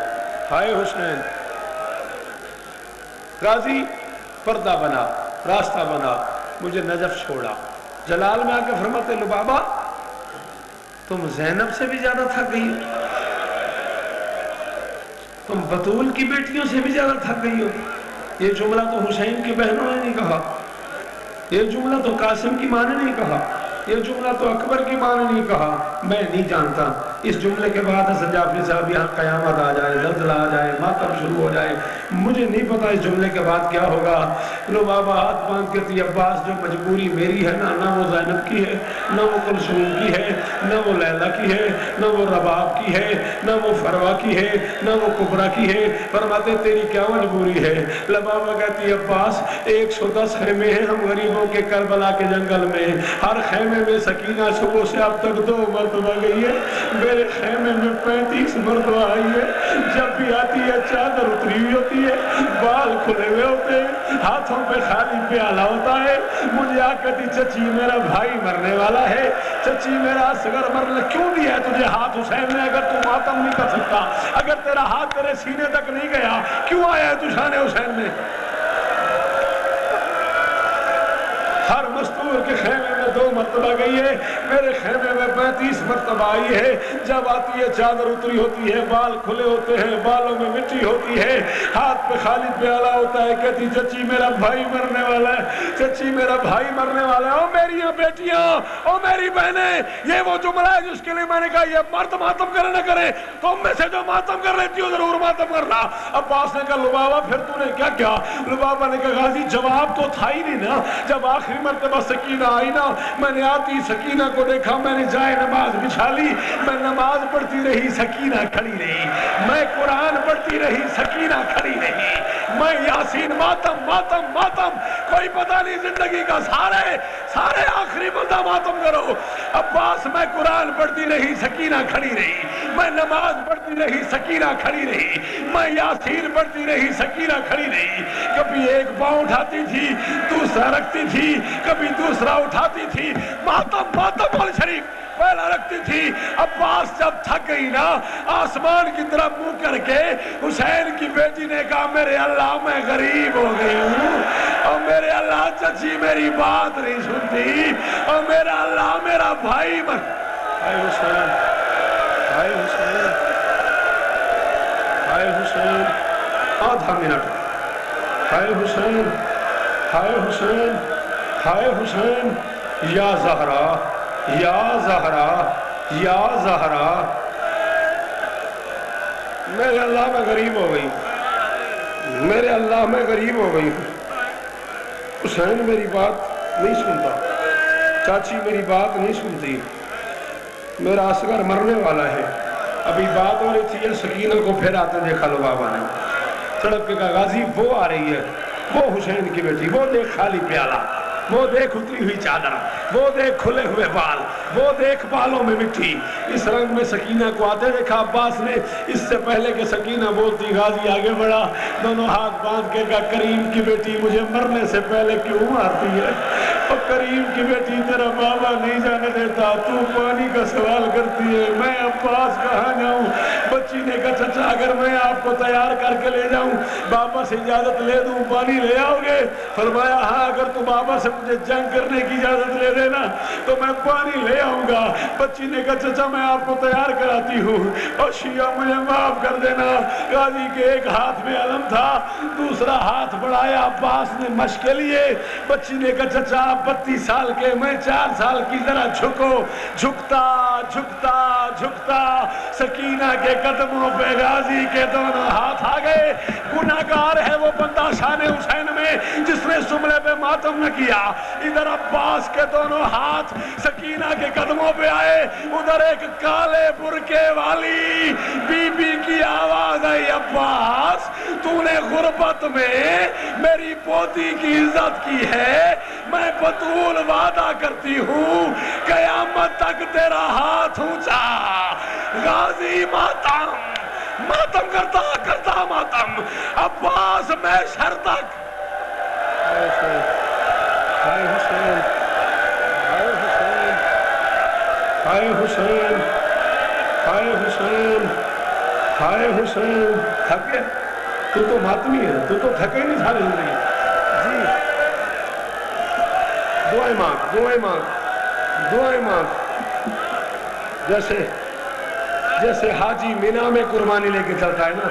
ہائے حسین. غازی پردہ بنا, راستہ بنا, مجھے نجف چھوڑا. جلال میں آ کے فرماتے لبابہ تم زینب سے بھی زیادہ تھک گئی ہو, تم بطول کی بیٹیوں سے بھی زیادہ تھک گئی ہو. یہ جملہ تو حسین کی بہنوں نے نہیں کہا, یہ جملہ تو قاسم کی ماں نے نہیں کہا, یہ جملہ تو اکبر کی ماں نے نہیں کہا. میں نہیں جانتا اس جملے کے بعد حسن جعفری صاحب یہاں قیامت آ جائے, زلزلہ آ جائے, ماتم شروع ہو جائے, مجھے نہیں پتا اس جملے کے بعد کیا ہوگا. لبابہ ہاتھ باندھ کہتی عباس جو مجبوری میری ہے نہ وہ زینب کی ہے, نہ وہ کلثوم کی ہے, نہ وہ لیلا کی ہے, نہ وہ رباب کی ہے, نہ وہ فروا کی ہے, نہ وہ کبرا کی ہے. فرماتے تیری کیا مجبوری ہے؟ لبابہ کہتی عباس 110 خیمے ہیں ہم غریبوں کے کربلا کے جنگل میں, ہر خیمے میں سکینہ صبح سے اب تک 2 مرتبہ گئی ہے, میرے خیمے میں 35 مرتبہ آئی ہے. جب بھی آتی ہے چادر اتری ہوئی ہوتی ہے, بال کھلے ہوئے ہوتے ہیں, ہاتھوں پہ خالی پیالہ ہوتا ہے. مجھے آ کہتی چچی میرا بھائی مرنے والا ہے, چچی میرا اصغر مرنے. کیوں دیا ہے تجھے ہاتھ حسین نے اگر تو ماتم نہیں کر سکتا, اگر تیرا ہاتھ تیرے سینے تک نہیں گیا, کیوں آیا ہے تو شان حسین میں؟ ہر مستور کے خیمے میں 2 مرتبہ گئی ہے, میرے خیمے میں 35 مرتبہ آئی ہے. جب آتی ہے چادر اتری ہوتی ہے, بال کھلے ہوتے ہیں, بالوں میں مٹی ہوتی ہے, ہاتھ پہ خالی پیالہ ہوتا ہے. کہتی چچی میرا بھائی مرنے والا ہے, چچی میرا بھائی مرنے والا ہے. او میری بیٹیاں, او میری بہنیں, یہ وہ جملہ ہے جس کے لیے میں نے کہا یہ مرد ماتم کرے نہ کرے, تم میں سے جو ماتم کر لیتی ہو ضرور ماتم کرنا. عباس نے کہا لبابہ پھر تو نے کیا کیا؟ لبابہ نے کہا غازی جواب تو تھا ہی نہیں نا. جب آخری مرتبہ سکینہ آئی نا, میں نے آتی سکینہ کو دیکھا, میں نے جائے نماز بچھا لی, میں نماز پڑھتی رہی, سکینہ کھڑی رہی, میں قرآن پڑھتی رہی, سکینہ کھڑی رہی, میں یاسین ماتم ماتم ماتم, کوئی پتہ نہیں زندگی کا سارے آخری بندہ ماتم کرو. عباس میں قرآن پڑھتی رہی, سکینہ کھڑی رہی, میں نماز پڑھتی رہی, سکینہ کھڑی رہی, میں یاسین پڑھتی رہی, سکینہ کھڑی رہی. کبھی ایک پاؤں اٹھاتی تھی, دوسرا رکھتی تھی, کبھی دوسرا اٹھاتی تھی, ماتم ماتم والی شریف پہلا رکھتی تھی. عباس جب تھک گئی نا, آسمان کی طرف منہ کر کے حسین کی بیٹی نے کہا میرے اللہ میں غریب ہو گئی ہوں, اور میرے اللہ چچی میری بات نہیں سنتی, اور میرا اللہ میرا بھائی ہائے حسین, ہائے حسین, ہائے حسین, آدھا منٹ, ہائے حسین, ہائے حسین, ہائے حسین, یا زہرا, یا زہرا, یا زہرا, میرے اللہ میں غریب ہو گئی, میرے اللہ میں غریب ہو گئی. حسین میری بات نہیں سنتا, چاچی میری بات نہیں سنتی, میرا اصغر مرنے والا ہے. ابھی بات ہو رہی تھی یا سکینہ کو پھر آتے دیکھا لبابہ نے, سڑک کے کہا غازی وہ آ رہی ہے, وہ حسین کی بیٹی, وہ دیکھ خالی پیالہ, وہ دیکھ اتری ہوئی چادر, وہ دیکھ کھلے ہوئے بال, وہ دیکھ بالوں میں مٹی. اس رنگ میں سکینہ کو آتے دیکھا عباس نے. اس سے پہلے کہ سکینہ بولتی غازی آگے بڑھا, دونوں ہاتھ باندھ کے کہا کریم کی بیٹی مجھے مرنے سے پہلے کیوں مارتی ہے؟ اور کریم کی بیٹی تیرا بابا نہیں جانے دیتا, تو پانی کا سوال کرتی ہے, میں عباس کہاں جاؤں؟ بچی نے کہا چچا اگر میں آپ کو تیار کر کے لے جاؤں, بابا سے اجازت لے دوں, پانی لے آؤ گے؟ فرمایا ہاں اگر تو بابا سے مجھے جنگ کرنے کی اجازت لے دینا تو میں پانی لے آؤں گا. بچی نے کہا چچا میں آپ کو تیار کراتی ہوں, اور شیعہ مجھے معاف کر دینا. غازی کے ایک ہاتھ میں علم تھا, دوسرا ہاتھ بڑھایا عباس نے مشق کے لیے. بچی نے کہا چچا آپ 32 سال کے, میں 4 سال کی, ذرا جھکو. جھکتا جھکتا جھکتا سکینہ کے قدموں پہ غازی کے دونوں ہاتھ آ گئے. گناہگار ہے وہ بندہ شان حسین میں جس نے سملے پہ ماتم نہ کیا. ادھر عباس کے دونوں ہاتھ سکینہ کے قدموں پہ آئے, ادھر ایک کالے برقے والی بی بی کی آواز آئی, عباس تو نے غربت میں میری پوتی کی عزت کی ہے, میں بطول وعدہ کرتی ہوں قیامت تک تیرا ہاتھ اونچا. غازی ماتم ماتم کرتا کرتا ماتم, عباس میں شر تک. ہائے حسین, ہائے حسین, ہائے حسین, ہائے حسین, ہائے حسین. تھک گیا تو ماتمی ہے, تو تھکے نہیں ساری زندگی. جی دعائیں مانگ, دعائیں مانگ, دعائیں مانگ. جیسے حاجی مینا میں قربانی لے کے چلتا ہے نا.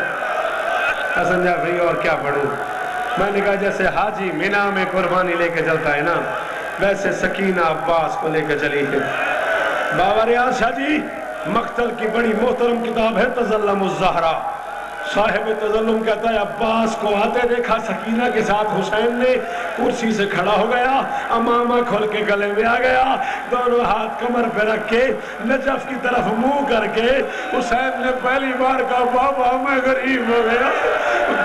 حسن جا بھائی اور کیا پڑھوں, میں نے کہا جیسے حاجی مینا میں قربانی لے کے چلتا ہے نا, ویسے سکینہ عباس کو لے کے چلی ہے. بابا ریاض شاہ جی, مقتل کی بڑی محترم کتاب ہے تظلم الزہرا, صاحب تظلم کہتا ہے عباس کو آتے دیکھا سکینہ کے ساتھ حسین نے کرسی سے کھڑا ہو گیا، امامہ کھول کے گلے میں آ گیا، دونوں ہاتھ کمر پہ رکھ کے نجف کی طرف منہ کر کے حسین نے پہلی بار کہا بابا میں غریب ہو گیا،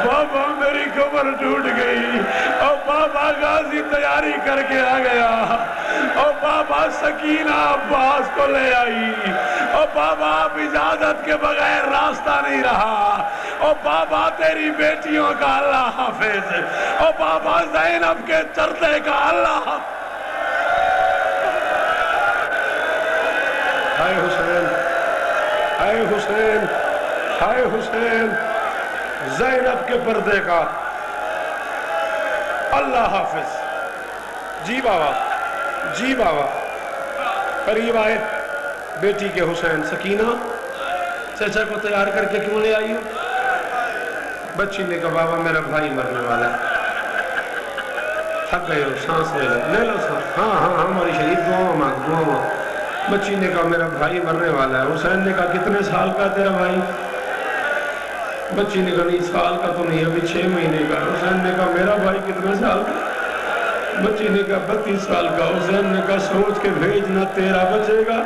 بابا میری کمر ٹوٹ گئی، اور بابا غازی تیاری کر کے آ گیا، اور بابا سکینہ عباس کو لے آئی، اور بابا اب اجازت کے بغیر راستہ نہیں رہا، اور بابا تیری بیٹیوں کا اللہ حافظ، اور بابا زینب کے چرتے کا اللہ حافظ۔ ہائے حسین، ہائے حسین، ہائے حسین، زینب کے پردے کا اللہ حافظ۔ جی بابا، جی بابا، قریب آئے بیٹی کے حسین، سکینہ چچا کو تیار کر کے کیوں لے آئی ہو؟ بچی نے کہا بابا میرا بھائی مرنے والا ہے، تھک گئے ہو، سانس لے لو سانس، ہاں ہاں ہماری شہید دعاؤں مانگ دعاؤں۔ بچی نے کہا میرا بھائی مرنے والا ہے۔ حسین نے کہا کتنے سال کا تیرا بھائی؟ بچی نے کہا نہیں سال کا تو نہیں، ابھی 6 مہینے کا۔ حسین نے کہا میرا بھائی کتنے سال کا؟ بچی نے کہا 32 سال کا۔ حسین نے کہا سوچ کے بھیج، نہ تیرا بچے گا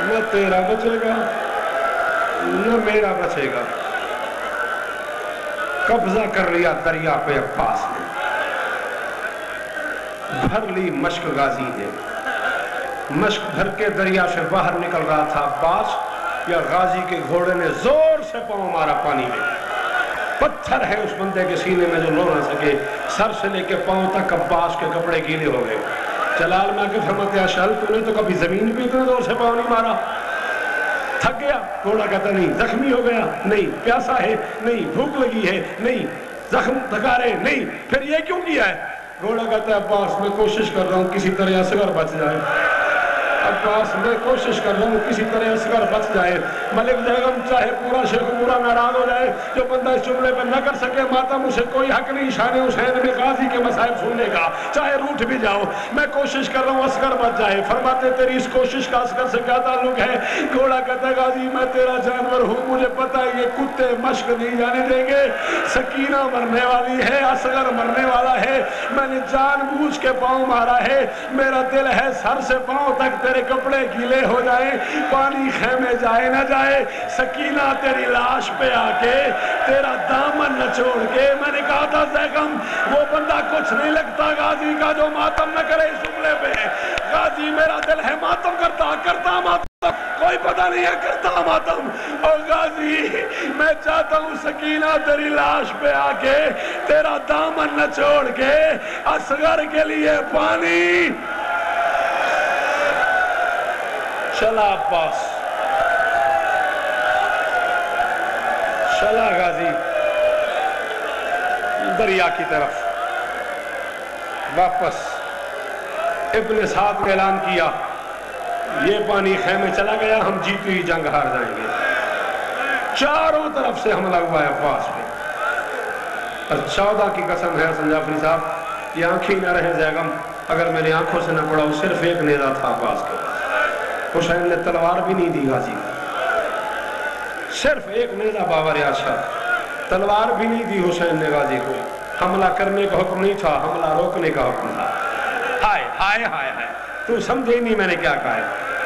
نہ تیرا بچے گا نہ میرا بچے گا۔ قبضہ کر لیا دریا پہ عباس نے، بھر لی مشک غازی نے، مشک بھر کے دریا سے باہر نکل رہا تھا عباس، یا غازی کے گھوڑے نے زور سے پاؤں مارا پانی میں۔ پتھر ہے اس بندے کے سینے میں جو رو نہ سکے، سر سے لے کے پاؤں تک عباس کے کپڑے گیلے ہو گئے۔ جلال میں کے فرماتے ہیں شل تو نے تو کبھی زمین پہ اتنے زور سے پاؤں نہیں مارا۔ تھک گیا؟ گھوڑا کہتا نہیں۔ زخمی ہو گیا؟ نہیں۔ پیاسا ہے؟ نہیں۔ بھوک لگی ہے؟ نہیں۔ زخم دھکارے؟ نہیں۔ پھر یہ کیوں کیا ہے؟ گھوڑا کہتا ہے عباس میں کوشش کر رہا ہوں کسی طرح اصغر بچ جائے، عباس میں کوشش کر رہا ہوں کسی طرح اصغر بچ جائے۔ ملک بیگم چاہے پورا شیخ پورا ناراض ہو جائے، جو بندہ اس جملے پہ نہ کر سکے ماتم اسے کوئی حق نہیں شان حسین میں غازی کے مصائب سننے کا، چاہے روٹھ بھی جاؤ۔ میں کوشش کر رہا ہوں اصغر بچ جائے۔ فرماتے تیری اس کوشش کا اصغر سے کیا تعلق ہے؟ گھوڑا کہتا ہے غازی میں تیرا جانور ہوں، مجھے پتا ہے یہ کتے مشق نہیں جانے دیں گے، سکینہ مرنے والی ہے، اصغر مرنے والا ہے، میں نے جان بوجھ کے پاؤں مارا ہے، میرا دل ہے سر سے پاؤں تک تیرے کپڑے گیلے ہو جائیں، پانی خیمے جائے نہ جائے، سکینہ تیری لاش پہ آ کے تیرا دامن نچوڑ کے۔ میں نے کہا تھا زیغم وہ بندہ کچھ نہیں لگتا غازی کا جو ماتم نہ کرے اس جملے پہ۔ غازی میرا دل ہے ماتم کرتا ماتم، کوئی پتہ نہیں ہے کرتا ماتم۔ اور غازی میں چاہتا ہوں سکینہ تیری لاش پہ آ کے تیرا دامن نچوڑ کے اصغر کے لیے پانی۔ چلا عباس، چلا غازی دریا کی طرف واپس۔ ابن سعد نے اعلان کیا یہ پانی خیمے چلا گیا، ہم جیتی ہوئی جنگ ہار جائیں گے۔ چاروں طرف سے حملہ ہوا ہے عباس پہ، اور 14 کی قسم ہے حسن جعفری صاحب، یہ آنکھیں نہ رہیں زیغم اگر میری آنکھوں سے نہ پڑا، وہ صرف ایک نیزہ تھا عباس کے پاس۔ حسین نے تلوار بھی نہیں دی غازی کو، صرف ایک نیزہ باور عاشق، تلوار بھی نہیں دی حسین نے غازی کو۔ حملہ کرنے کا حکم نہیں تھا، حملہ روکنے کا حکم تھا۔ ہائے ہائے ہائے ہائے، تو سمجھے نہیں میں نے کیا کہا ہے؟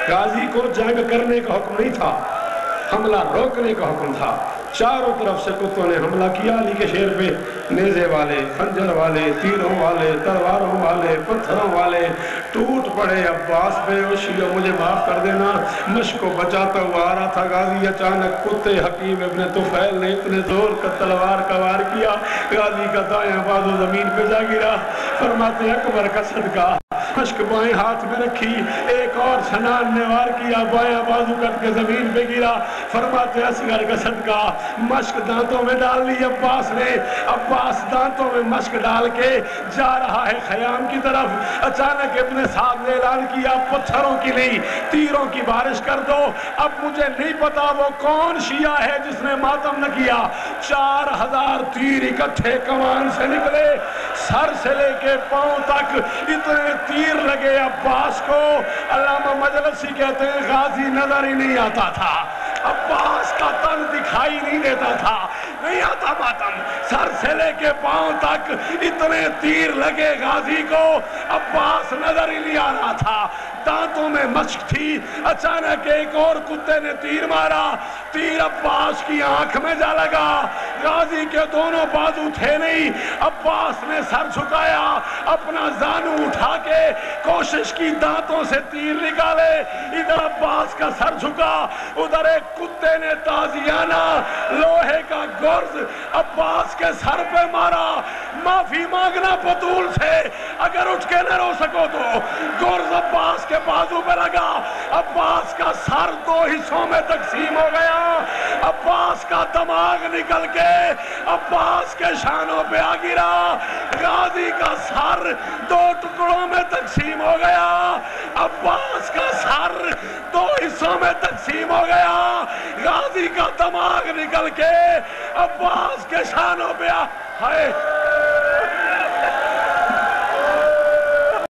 غازی کو جنگ کرنے کا حکم نہیں تھا، حملہ روکنے کا حکم تھا۔ چاروں طرف سے کتوں نے حملہ کیا علی کے شیر پہ، نیزے والے، خنجر والے، تیروں والے، تلواروں والے، پتھروں والے، ٹوٹ پڑے عباس بے ہوشی، مجھے معاف کر دینا، مشق کو بچاتا ہوا آ رہا تھا غازی، اچانک کتے حکیم ابن طفیل نے اتنے زور کا تلوار کا وار کیا، غازی کا دائیں بازو زمین پہ جا گرا۔ فرماتے ہیں اکبر کا صدقہ، مشق بائیں ہاتھ میں رکھی، ایک اور سنان نے وار کیا، بائیں بازو کٹ کے زمین پہ گرا۔ فرماتے ہیں اصغر کا صدقہ، مشق دانتوں میں ڈال لی عباس نے، عباس دانتوں میں مشک ڈال کے جا رہا ہے خیام کی طرف۔ اچانک ابن سعد نے اعلان کیا پتھروں کی نہیں تیروں کی بارش کر دو۔ اب مجھے نہیں پتا وہ کون شیعہ ہے جس نے ماتم نہ کیا۔ 4000 تیر اکٹھے کمان سے نکلے، سر سے لے کے پاؤں تک اتنے تیر لگے عباس کو۔ علامہ مجلسی کہتے ہیں غازی نظر ہی نہیں آتا تھا، عباس کا تن دکھائی نہیں دیتا تھا، نہیں آتا ماتم۔ سر سے لے کے پاؤں تک اتنے تیر لگے غازی کو، عباس نظر ہی نہیں آ رہا تھا، دانتوں میں مشک تھی۔ اچانک ایک اور کتے نے تیر مارا، تیر عباس کی آنکھ میں جا لگا۔ غازی کے دونوں بازو تھے نہیں، عباس نے سر جھکایا، اپنا زانو اٹھا کے کوشش کی دانتوں سے تیر نکالے۔ ادھر عباس کا سر جھکا، ادھر ایک کتے نے تازیانہ لوہے کا گرز عباس کے سر پہ مارا۔ معافی مانگنا بطول سے، اگر اٹھ کے نہ رو سکو تو۔ گرز عباس کے بازو پہ لگا، عباس کا سر 2 حصوں میں تقسیم ہو گیا، عباس کا دماغ نکل کے عباس کے شانوں پہ آ گرا۔ غازی کا سر 2 ٹکڑوں میں تقسیم ہو گیا، عباس کا سر 2 حصوں میں تقسیم ہو گیا۔ غازی کا دماغ نکل کے عباس کے شانوں پہ آ